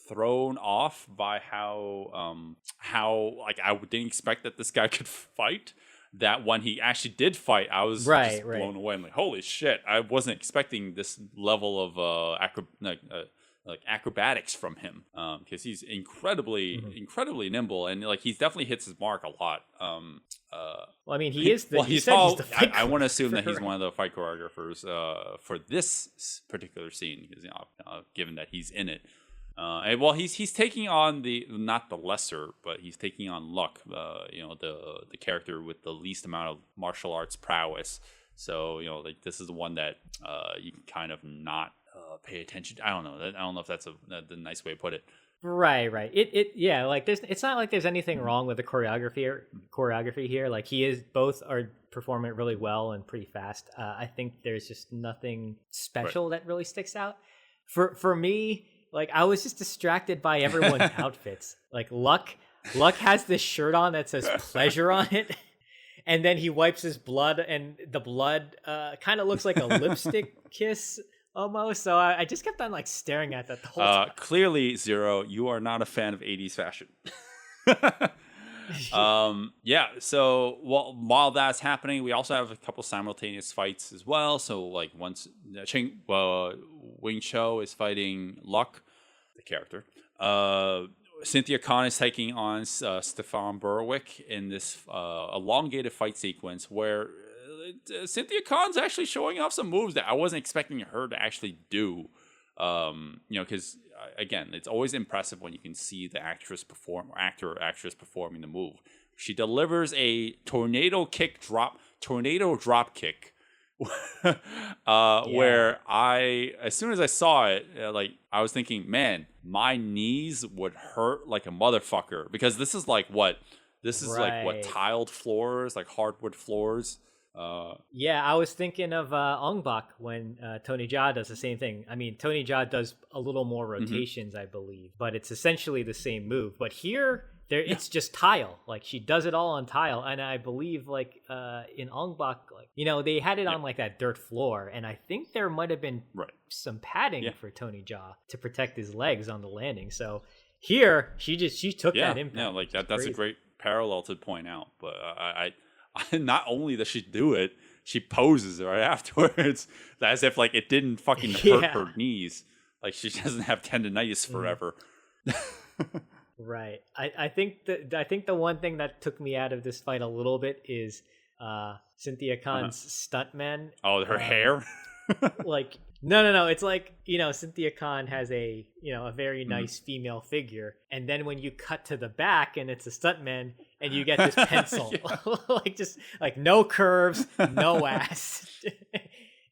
thrown off by how like I didn't expect that this guy could fight, that when he actually did fight, I was just blown away. I'm like, holy shit, I wasn't expecting this level of acrobatics from him, because he's incredibly nimble, and like he's definitely hits his mark a lot. Well, I mean, he's the fight I want to assume that he's one of the fight choreographers for this particular scene, because given that he's in it. He's taking on not the lesser, but he's taking on Luck, the character with the least amount of martial arts prowess. So like this is the one that you can kind of not pay attention to. I don't know if that's the nice way to put it. Right. Yeah. Like it's not like there's anything wrong with the choreography here. Like both are performing really well and pretty fast. I think there's just nothing special that really sticks out for me. Like I was just distracted by everyone's outfits. Like Luck, Luck has this shirt on that says pleasure on it. And then he wipes his blood, and the blood kind of looks like a lipstick kiss almost. So I just kept on like staring at that the whole time. Clearly, Zero, you are not a fan of 80s fashion. Yeah, so while that's happening, we also have a couple simultaneous fights as well. So like once Wing Cho is fighting Luck, the character, Cynthia Khan is taking on Stefan Berwick in this elongated fight sequence where Cynthia Khan's actually showing off some moves that I wasn't expecting her to actually do. Because again, it's always impressive when you can see the actor or actress performing the move. She delivers a tornado drop kick. Where as soon as I saw it, I was thinking, man, my knees would hurt like a motherfucker, because this is like what tiled floors, like hardwood floors. I was thinking of Ong Bak when Tony Jaa does the same thing. I mean, Tony Jaa does a little more rotations, I believe, but it's essentially the same move. But here, it's just tile. Like, she does it all on tile, and I believe in Ong Bak, they had it on like that dirt floor, and I think there might have been some padding for Tony Jaa to protect his legs on the landing. So here, she took that impact. Yeah, like that's a great parallel to point out. But I not only does she do it, she poses right afterwards as if like it didn't fucking hurt her knees. Like she doesn't have tendonitis forever. Right. I think the one thing that took me out of this fight a little bit is Cynthia Khan's stuntman. Oh, her hair? No. It's like, Cynthia Khan has a very nice female figure. And then when you cut to the back and it's a stuntman and you get this pencil, just no curves, no ass.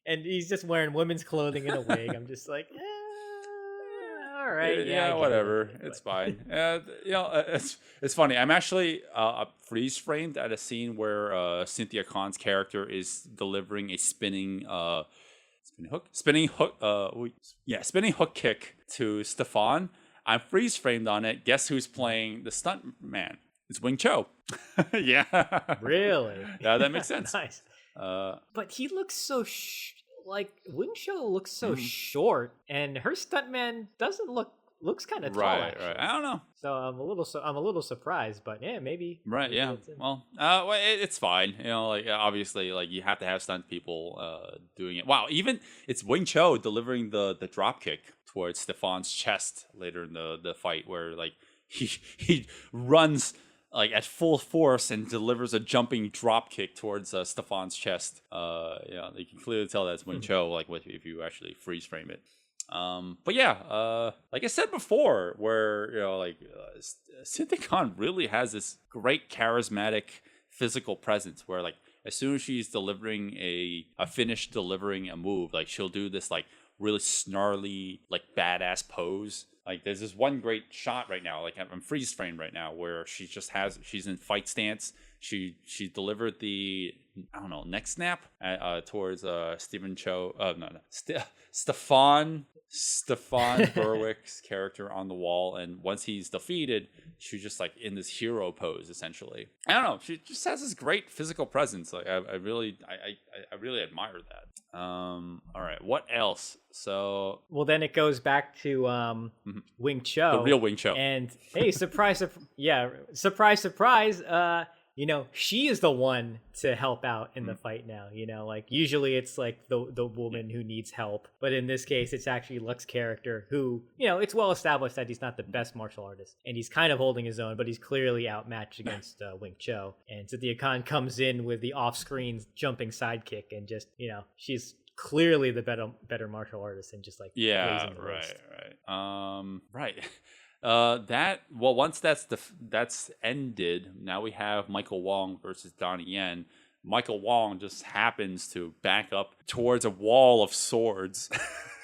And he's just wearing women's clothing and a wig. I'm just like, all right. Yeah, whatever. It's fine. It's funny. I'm actually freeze framed at a scene where Cynthia Khan's character is delivering a spinning hook kick to Stefan. I'm freeze framed on it. Guess who's playing the stunt man? It's Wing Cho. Yeah. Really? Yeah, that makes sense. Nice. But he looks so Wing Cho looks so short, and her stuntman looks kind of tall. Right. I don't know. So I'm a little surprised, but yeah, maybe. Right. Yeah. Well, it's fine. Obviously, you have to have stunt people doing it. Wow. Even it's Wing Cho delivering the drop kick towards Stefan's chest later in the fight, where he runs at full force and delivers a jumping drop kick towards Stefan's chest. You can clearly tell that's Wing Cho. If you actually freeze frame it. But yeah, like I said before, where Cynthia Khan really has this great charismatic physical presence, where as soon as she's delivering a move, she'll do this really snarly badass pose. There's this one great shot right now, I'm freeze framed right now, where she's in fight stance. She delivered the neck snap towards Stefan Berwick's character on the wall, and once he's defeated, she's just in this hero pose essentially. I don't know, she just has this great physical presence. I really admire that. All right, what else? So then it goes back to Wing Cho, the real Wing Cho, and hey, surprise, surprise, she is the one to help out in the fight now. Usually it's the woman who needs help, but in this case it's actually Luck's character who, it's well established that he's not the best martial artist and he's kind of holding his own, but he's clearly outmatched against Wing Cho. And Cynthia Khan comes in with the off-screen jumping sidekick and just, she's clearly the better martial artist and just once that's ended, now we have Michael Wong versus Donnie Yen. Michael Wong just happens to back up towards a wall of swords.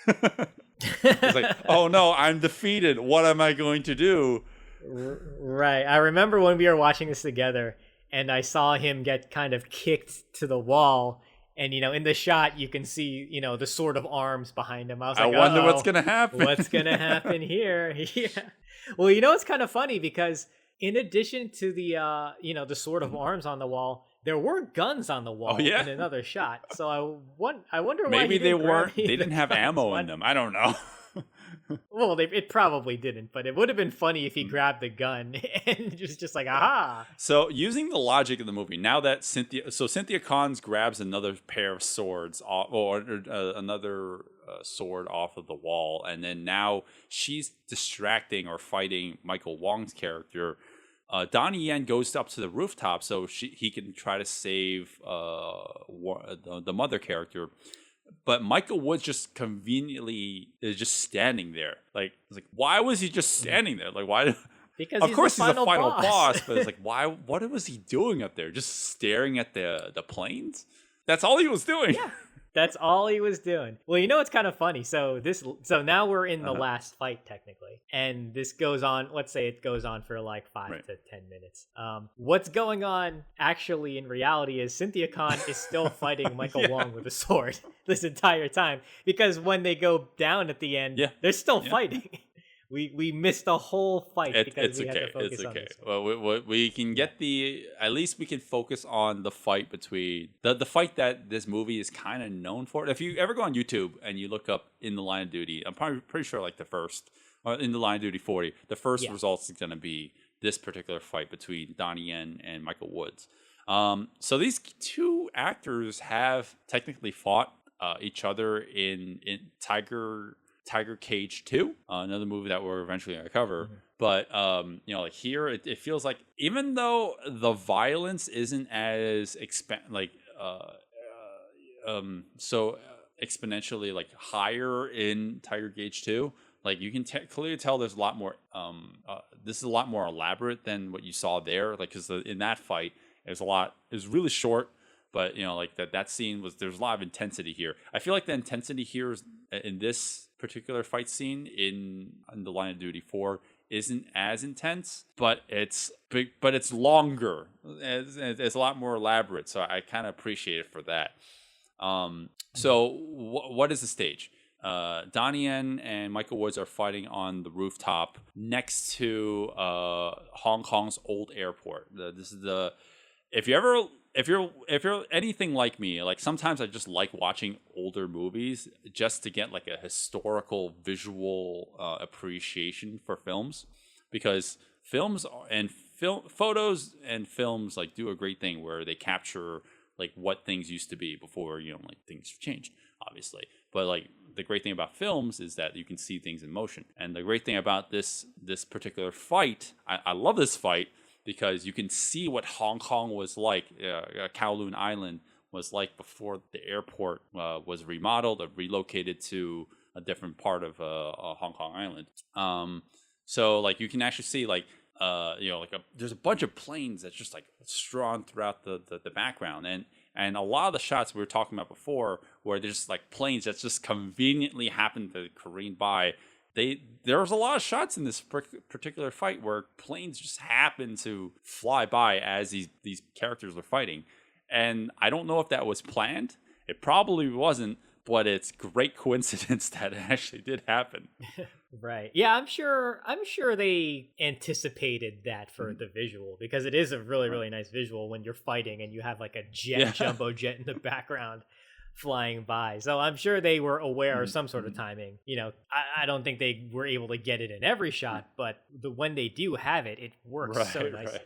It's oh no, I'm defeated. What am I going to do? Right. I remember when we were watching this together and I saw him get kind of kicked to the wall. And, in the shot, you can see, the sword of arms behind him. I was like, I wonder what's going to happen. What's going to happen here? Yeah. Well, it's kind of funny because, in addition to the the sword of arms on the wall, there were guns on the wall yeah? in another shot. So I wonder why Maybe he they didn't grab weren't. any They of the didn't have guns. ammo Why- in them. I don't know. Well, it probably didn't, but it would have been funny if he grabbed the gun and just like, aha. So using the logic of the movie, now that Cynthia Khan grabs another pair of swords another sword off of the wall, and then now she's distracting or fighting Michael Wong's character. Donnie Yen goes up to the rooftop so he can try to save the mother character. But Michael Woods just conveniently is just standing there. Like, it's like, why was he just standing there? Like, why? Because Of he's course, the he's the final boss. boss, but it's like, why? What was he doing up there? Just staring at the planes? That's all he was doing. Yeah. That's all he was doing. Well, it's kind of funny. So now we're in the last fight technically, and this goes on. Let's say it goes on for like 5 to 10 minutes. What's going on actually in reality is Cynthia Khan is still fighting Michael Wong with a sword this entire time, because when they go down at the end, they're still fighting. We missed the whole fight because we had to focus on this one. Well, we can get at least we can focus on the fight between the fight that this movie is kind of known for. If you ever go on YouTube and you look up In the Line of Duty, I'm probably pretty sure like the first, or In the Line of Duty 40, the first results is going to be this particular fight between Donnie Yen and Michael Woods. So these two actors have technically fought each other in Tiger Cage 2, another movie that we're eventually going to cover. But, like here, it feels like even though the violence isn't as exponentially like higher in Tiger Cage 2, like you can clearly tell there's a lot more, this is a lot more elaborate than what you saw there. Like, because in that fight, it was really short. But like that scene there's a lot of intensity here. I feel like the intensity here is in this particular fight scene in the Line of Duty 4 isn't as intense, but it's big, but it's longer. It's a lot more elaborate, so I kind of appreciate it for that. So what is the stage? Donnie Yen and Michael Woods are fighting on the rooftop next to Hong Kong's old airport. This is if you're anything like me, like sometimes I just like watching older movies just to get like a historical visual appreciation for films, because photos and films like do a great thing where they capture like what things used to be before like things changed, obviously. But like the great thing about films is that you can see things in motion, and the great thing about this particular fight, I love this fight, because you can see what Hong Kong was like, Kowloon Island was like before the airport was remodeled or relocated to a different part of Hong Kong Island. So like you can actually see like there's a bunch of planes that's just like strewn throughout the background, and a lot of the shots we were talking about before, where there's just like planes that just conveniently happen to careen by. There was a lot of shots in this particular fight where planes just happen to fly by as these characters are fighting. And I don't know if that was planned. It probably wasn't, but it's great coincidence that it actually did happen. Right. Yeah, I'm sure they anticipated that for the visual, because it is a really, really nice visual when you're fighting and you have like a jumbo jet in the background flying by. So I'm sure they were aware of some sort of timing. I don't think they were able to get it in every shot, but when they do have it, it works so nicely.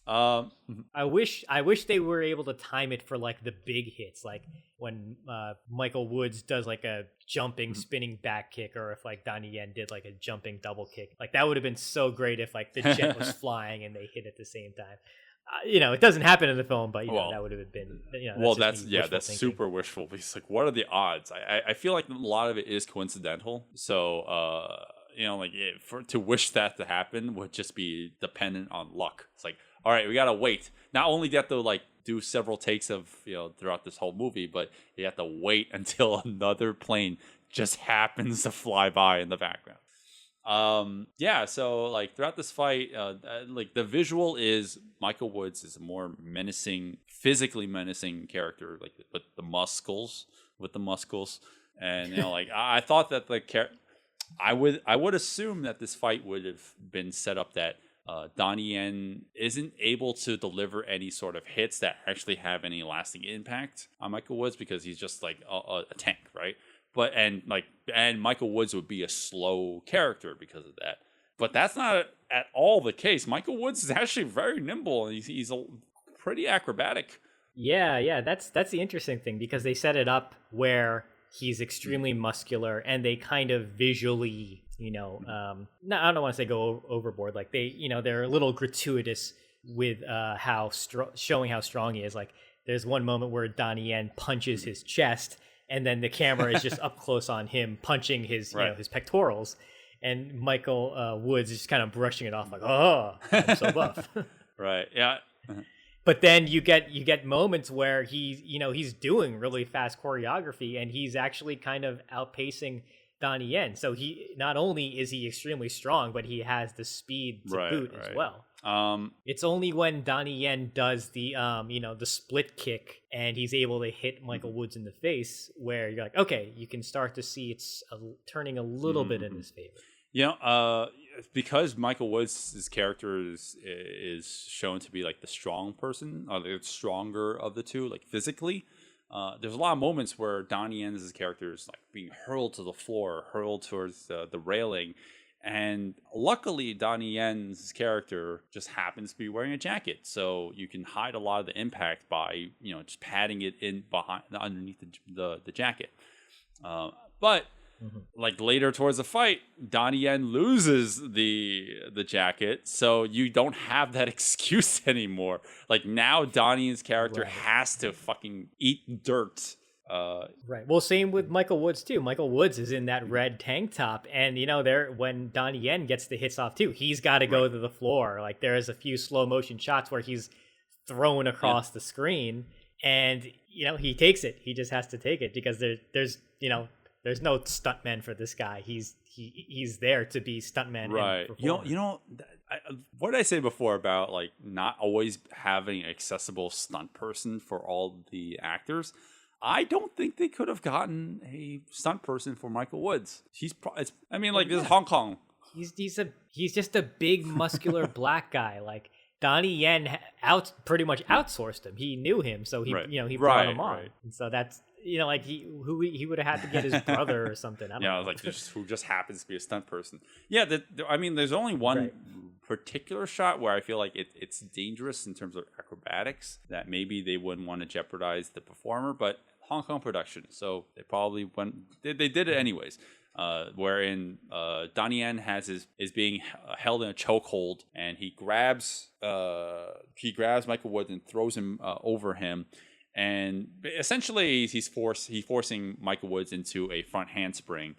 I wish they were able to time it for like the big hits, like when Michael Woods does like a jumping spinning back kick, or if like Donnie Yen did like a jumping double kick. Like that would have been so great if like the jet was flying and they hit at the same time. It doesn't happen in the film, but that would have been. That's super wishful. Because like, what are the odds? I feel like a lot of it is coincidental. So to wish that to happen would just be dependent on luck. It's like, all right, we gotta wait. Not only do you have to like do several takes of throughout this whole movie, but you have to wait until another plane just happens to fly by in the background. So like throughout this fight, like the visual is Michael Woods is a more physically menacing character, like with the muscles, and like I thought that I would assume that this fight would have been set up that Donnie Yen isn't able to deliver any sort of hits that actually have any lasting impact on Michael Woods because he's just like a tank, right? But and Michael Woods would be a slow character because of that. But that's not at all the case. Michael Woods is actually very nimble and he's pretty acrobatic. Yeah, that's the interesting thing because they set it up where he's extremely muscular and they kind of visually, no, I don't want to say go overboard. Like they're a little gratuitous with showing how strong he is. Like there's one moment where Donnie Yen punches his chest and then the camera is just up close on him punching his, his pectorals. And Michael Woods is just kind of brushing it off like, oh, I'm so buff. Right. Yeah. But then you get moments where he's doing really fast choreography and he's actually kind of outpacing Donnie Yen. So he not only is he extremely strong, but he has the speed to boot as well. It's only when Donnie Yen does the the split kick and he's able to hit Michael Woods in the face where you're like, okay, you can start to see it's turning a little bit in his favor. Because Michael Woods' character is shown to be like the strong person, or the stronger of the two, like physically. There's a lot of moments where Donnie Yen's character is like being hurled to the floor, hurled towards the railing, and luckily Donnie Yen's character just happens to be wearing a jacket, so you can hide a lot of the impact by just padding it in underneath the jacket. But like later towards the fight, Donnie Yen loses the jacket, so you don't have that excuse anymore. Like now Donnie Yen's character has to fucking eat dirt. Right. Well, same with Michael Woods too. Michael Woods is in that red tank top, and when Donnie Yen gets the hits off too, he's got to go to the floor. Like there's a few slow motion shots where he's thrown across the screen, and he takes it. He just has to take it because there's no stuntman for this guy. He's there to be stuntman. Right. What did I say before about like not always having an accessible stunt person for all the actors? I don't think they could have gotten a stunt person for Michael Woods. This is Hong Kong. He's just a big muscular black guy. Like Donnie Yen pretty much outsourced him. He knew him, so he brought him on. Right. And so that's he would have had to get his brother or something. I don't know. Like who just happens to be a stunt person. Yeah, there's only one particular shot where I feel like it's dangerous in terms of acrobatics that maybe they wouldn't want to jeopardize the performer, but Hong Kong production, so they probably they did it anyways. Wherein Donnie Yen is being held in a chokehold, and he grabs Michael Woods and throws him over him, and essentially he's forcing Michael Woods into a front handspring.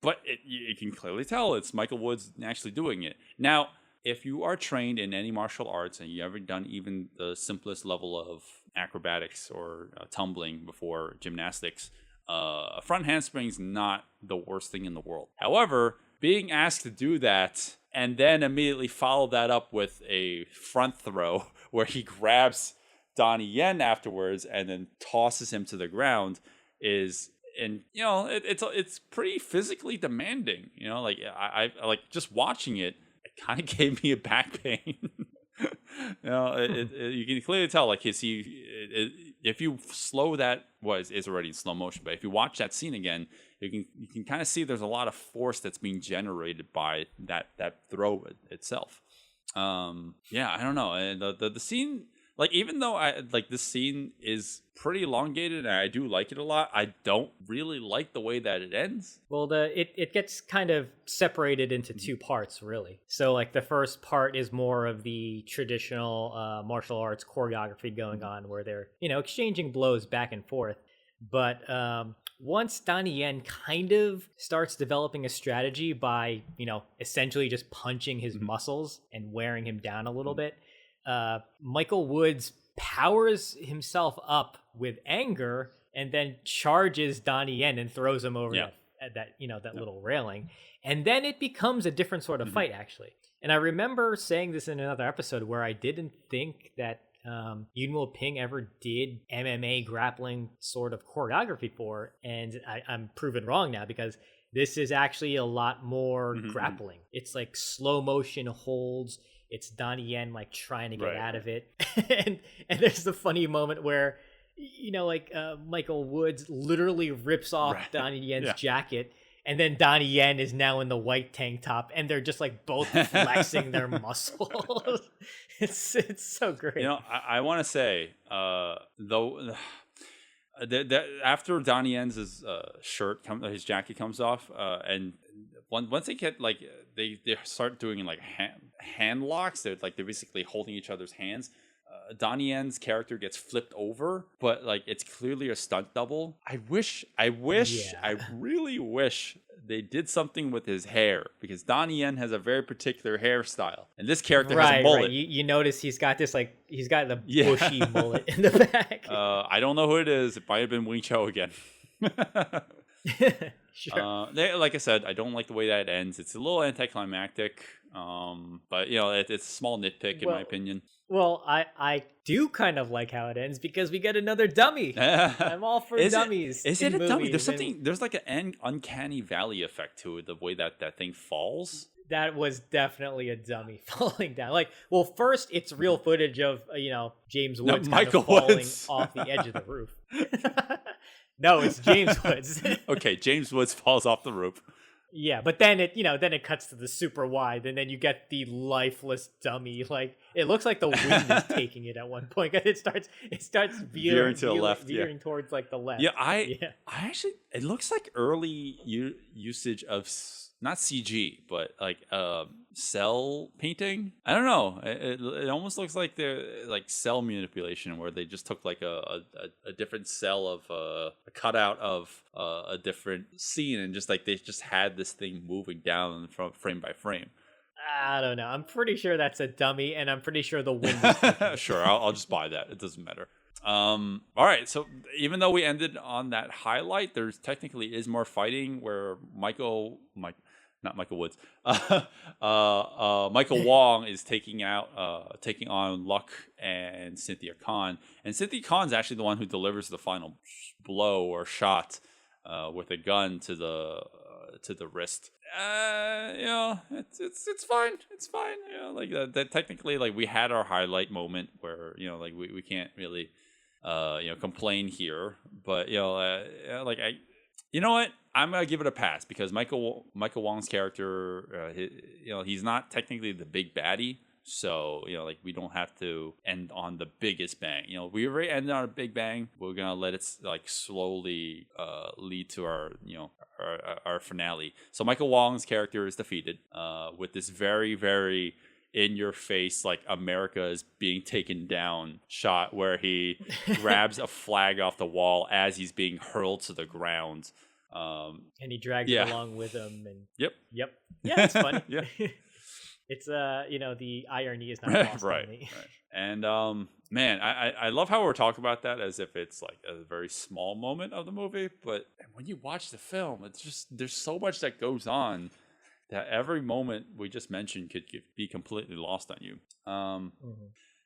But you can clearly tell it's Michael Woods actually doing it. Now, if you are trained in any martial arts and you ever done even the simplest level of acrobatics or tumbling before gymnastics, a front handspring is not the worst thing in the world. However, being asked to do that and then immediately follow that up with a front throw where he grabs Donnie Yen afterwards and then tosses him to the ground it's pretty physically demanding. Like I like just watching it. It kind of gave me a back pain. You can clearly tell, like, if you slow that, it's already in slow motion, but if you watch that scene again, you can kind of see there's a lot of force that's being generated by that throw itself. I don't know. And the scene, like, even though this scene is pretty elongated and I do like it a lot, I don't really like the way that it ends. Well, it gets kind of separated into two parts, really. So, like, the first part is more of the traditional martial arts choreography going on, where they're, exchanging blows back and forth. But once Donnie Yen kind of starts developing a strategy by, essentially just punching his muscles and wearing him down a little bit, Michael Woods powers himself up with anger and then charges Donnie Yen and throws him over that little railing. And then it becomes a different sort of fight, actually. And I remember saying this in another episode where I didn't think that Yunwo Ping ever did MMA grappling sort of choreography for, and I'm proven wrong now because this is actually a lot more grappling. It's like slow motion holds. it's Donnie Yen like trying to get Right, out of it, and there's the funny moment where Michael Woods literally rips off Right. Donnie Yen's Yeah. jacket. And then Donnie Yen is now in the white tank top, and they're just like both flexing their muscles. It's so great. You know, I want to say, though, that after Donnie Yen's his jacket comes off, and once they get like they start doing like hand locks, they're basically holding each other's hands. Donnie Yen's character gets flipped over, but like it's clearly a stunt double. I really wish they did something with his hair, because Donnie Yen has a very particular hairstyle, and this character has a mullet. Right. You notice he's got this he's got the bushy mullet in the back. I don't know who it is. It might have been Wing Cho again. Sure. Like I said, I don't like the way that it ends. It's a little anticlimactic, but it's a small nitpick in my opinion. Well, I do kind of like how it ends, because we get another dummy. I'm all for dummies. Is it a dummy? There's movies, there's like an uncanny valley effect to it, the way that thing falls. That was definitely a dummy falling down. First it's real footage of James Woods Michael falling Woods. off the edge of the roof. No, it's James Woods. Okay, James Woods falls off the roof. Yeah, but then it cuts to the super wide, and then you get the lifeless dummy. Like, it looks like the wind is taking it at one point. It starts veering to the left, veering towards like the left. Yeah, I actually, it looks like early usage of not CG, but like cell painting. I don't know. It almost looks like they're like cell manipulation, where they just took like a different cell of a cutout of a different scene, and just like they just had this thing moving down from frame by frame. I don't know. I'm pretty sure that's a dummy, and I'm pretty sure the wind is taking it. Sure, I'll just buy that. It doesn't matter. All right, so even though we ended on that highlight, there's technically is more fighting where Michael Woods, Michael Wong is taking on Luck and Cynthia Khan, and Cynthia Khan's actually the one who delivers the final blow or shot with a gun to the wrist. It's fine. It's fine. That technically, like, we had our highlight moment where we can't really complain here, but you know what? I'm gonna give it a pass, because Michael Wong's character, he's not technically the big baddie, so we don't have to end on the biggest bang. We already ended on a big bang. We're gonna let it like slowly lead to our finale. So Michael Wong's character is defeated with this very, very in your face, like America is being taken down shot, where he grabs a flag off the wall as he's being hurled to the ground. And he drags it along with him. And Yep. Yeah, it's funny. Yeah. It's the irony is not lost on me. Right. And man, I love how we're talking about that as if it's like a very small moment of the movie, but when you watch the film, it's just there's so much that goes on that every moment we just mentioned could be completely lost on you.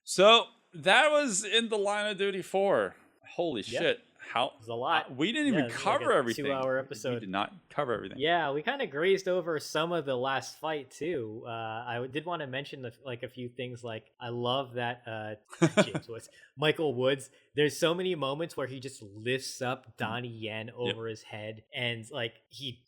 So that was In the Line of Duty 4. Holy shit. How It's a lot. We didn't even cover everything. 2-hour episode. We did not cover everything. Yeah, we kind of grazed over some of the last fight too. I did want to mention a few things. Like, I love that James Woods, Michael Woods. There's so many moments where he just lifts up Donnie Yen over his head, and like he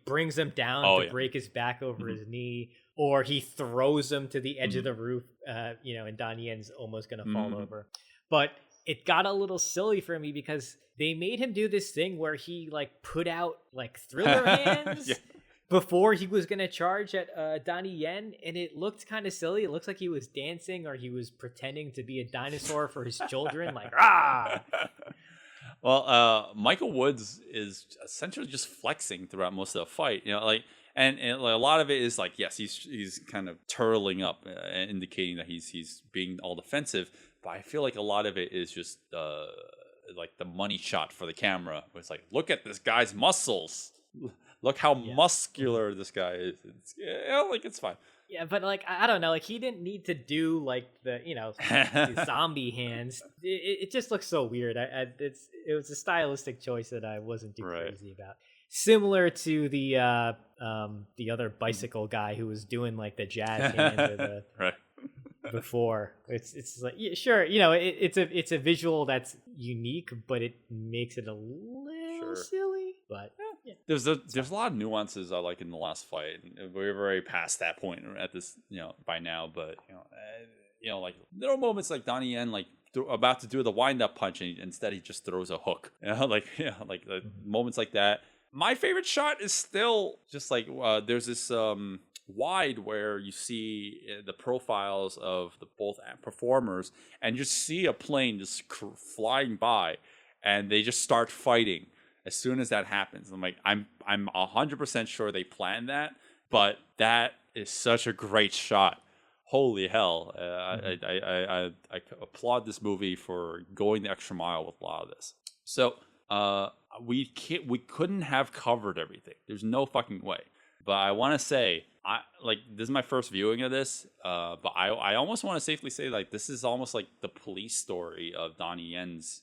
brings him down to break his back over his knee, or he throws him to the edge of the roof. And Donnie Yen's almost gonna fall over, but it got a little silly for me because they made him do this thing where he like put out like thriller hands before he was gonna charge at Donnie Yen, and it looked kind of silly. It looks like he was dancing, or he was pretending to be a dinosaur for his children, like rah. Well, Michael Woods is essentially just flexing throughout most of the fight. And a lot of it is like, yes, he's kind of turtling up, indicating that he's being all defensive. But I feel like a lot of it is just like the money shot for the camera. It's like, look at this guy's muscles. Look how muscular this guy is. It's fine. Yeah, but like, I don't know. Like, he didn't need to do like the zombie hands. It just looks so weird. It was a stylistic choice that I wasn't too crazy about. Similar to the other bicycle guy who was doing like the jazz hands or the before. It's like, yeah, sure, you know, it's a visual that's unique, but it makes it a little silly. But yeah. There's a lot of nuances I like in the last fight. We're very past that point at this, by now. But like little moments like Donnie Yen like about to do the wind up punch, and instead he just throws a hook. Moments like that. My favorite shot is still just like there's this wide where you see the profiles of the both performers, and just see a plane just flying by, and they just start fighting. As soon as that happens, I'm like, I'm 100% sure they planned that, but that is such a great shot. Holy hell! I applaud this movie for going the extra mile with a lot of this. So we couldn't have covered everything. There's no fucking way. But I want to say, this is my first viewing of this. But I almost want to safely say like this is almost like the police story of Donnie Yen's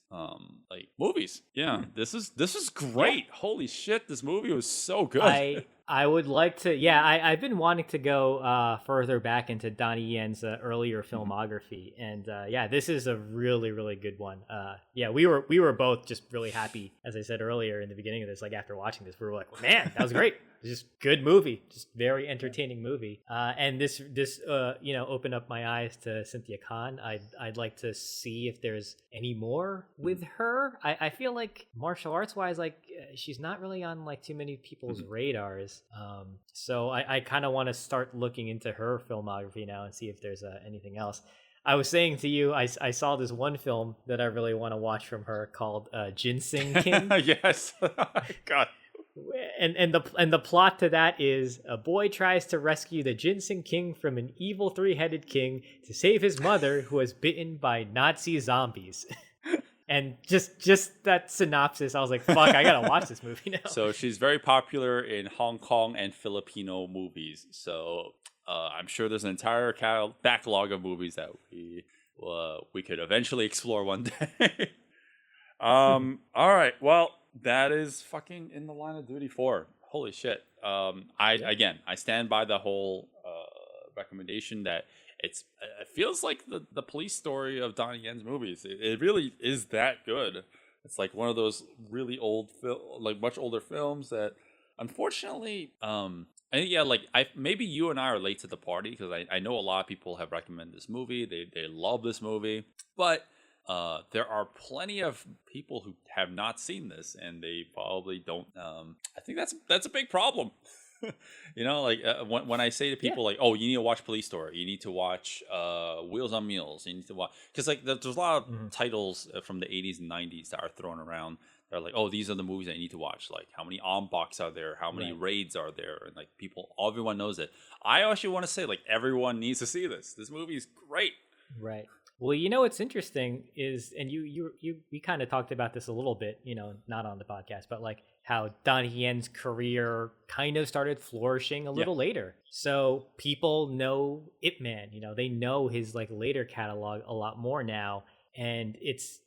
movies. Yeah, this is great. Yeah. Holy shit, this movie was so good. I would like to. Yeah, I've been wanting to go further back into Donnie Yen's earlier filmography, and this is a really, really good one. We were both just really happy, as I said earlier in the beginning of this. Like after watching this, we were like, man, that was great. Just good movie, just very entertaining movie. And this opened up my eyes to Cynthia Khan. I'd like to see if there's any more with her. I feel like martial arts wise, like she's not really on like too many people's radars. So I kind of want to start looking into her filmography now and see if there's anything else. I was saying to you, I saw this one film that I really want to watch from her called Ginseng King. Yes. God. And the plot to that is a boy tries to rescue the Ginseng King from an evil three-headed king to save his mother who was bitten by Nazi zombies. And just that synopsis, I was like, fuck, I gotta watch this movie now. So she's very popular in Hong Kong and Filipino movies. So I'm sure there's an entire backlog of movies that we could eventually explore one day. All right, well, that is fucking In the Line of Duty 4. Holy shit. I stand by the whole recommendation that it feels like the police story of Donnie Yen's movies. It really is that good. It's like one of those really old much older films that unfortunately maybe you and I are late to the party, because I know a lot of people have recommended this movie. They love this movie, but there are plenty of people who have not seen this, and they probably don't. I think that's a big problem. When I say to people oh, you need to watch Police Story, you need to watch Wheels on Meals, you need to watch, because there's a lot of titles from the 80s and 90s that are thrown around. They're like, oh, these are the movies that you need to watch. Like, how many Box are there? How many raids are there? And like everyone knows it. I actually want to say like everyone needs to see this. This movie is great. Right. Well, what's interesting is, and we kind of talked about this a little bit, not on the podcast, but like how Donnie Yen's career kind of started flourishing a little later. So people know Ip Man, they know his like later catalog a lot more now. And it's,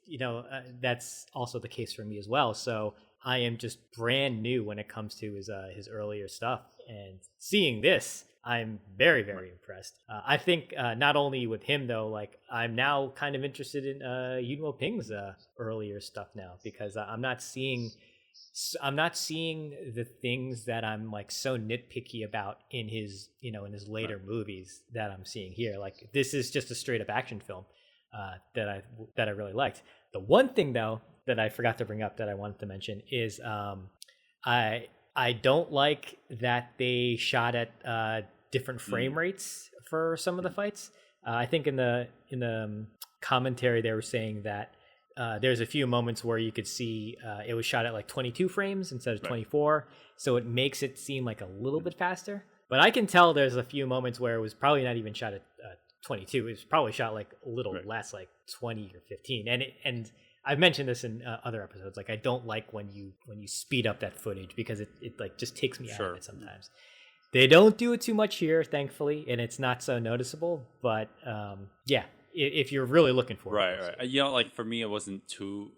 that's also the case for me as well. So I am just brand new when it comes to his earlier stuff, and seeing this, I'm very, very impressed. I think not only with him though, like I'm now kind of interested in Yunwo Ping's earlier stuff now, because I'm not seeing the things that I'm like so nitpicky about in his later movies that I'm seeing here. Like this is just a straight up action film that I really liked. The one thing though that I forgot to bring up that I wanted to mention is I don't like that they shot at different frame rates for some of the fights. I think in the commentary they were saying that there's a few moments where you could see it was shot at like 22 frames instead of 24, so it makes it seem like a little bit faster. But I can tell there's a few moments where it was probably not even shot at 22. It was probably shot like a little less, like 20 or 15. And I've mentioned this in other episodes. Like I don't like when you speed up that footage, because it like just takes me out of it sometimes. They don't do it too much here, thankfully, and it's not so noticeable. But if you're really looking for Right, it. right. You know, like for me, it wasn't too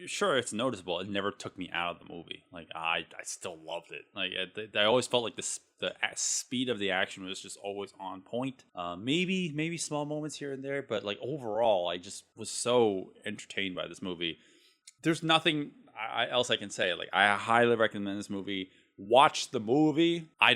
sure, it's noticeable. It never took me out of the movie. Like I still loved it. Like I always felt like the speed of the action was just always on point. Maybe small moments here and there, but like overall, I just was so entertained by this movie. There's nothing else I can say. Like I highly recommend this movie. Watch the movie. I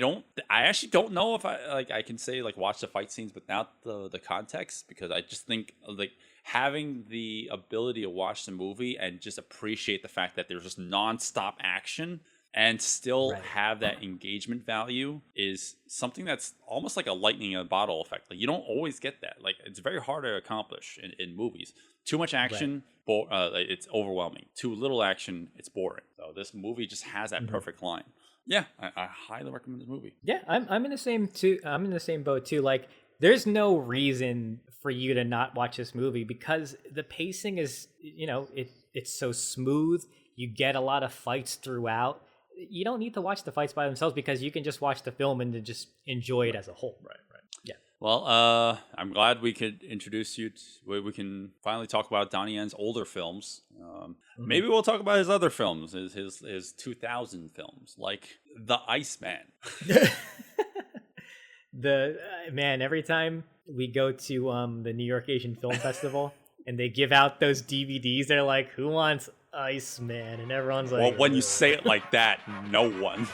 actually don't know if I can say like watch the fight scenes without the context, because I just think like having the ability to watch the movie and just appreciate the fact that there's just nonstop action and still have that engagement value is something that's almost like a lightning in a bottle effect. Like you don't always get that. Like it's very hard to accomplish in movies. Too much action, it's overwhelming. Too little action, it's boring. So this movie just has that perfect line. Yeah, I highly recommend this movie. Yeah, I'm in the same too. I'm in the same boat too. Like, there's no reason for you to not watch this movie because the pacing is, it's so smooth. You get a lot of fights throughout. You don't need to watch the fights by themselves because you can just watch the film and just enjoy it as a whole. Right. Yeah. Well, I'm glad we could introduce you to, we can finally talk about Donnie Yen's older films. Maybe we'll talk about his other films, his 2000 films, like The Iceman. Man, every time we go to the New York Asian Film Festival and they give out those DVDs, they're like, "Who wants Iceman?" And everyone's like, "Well, when you say it like that, no one."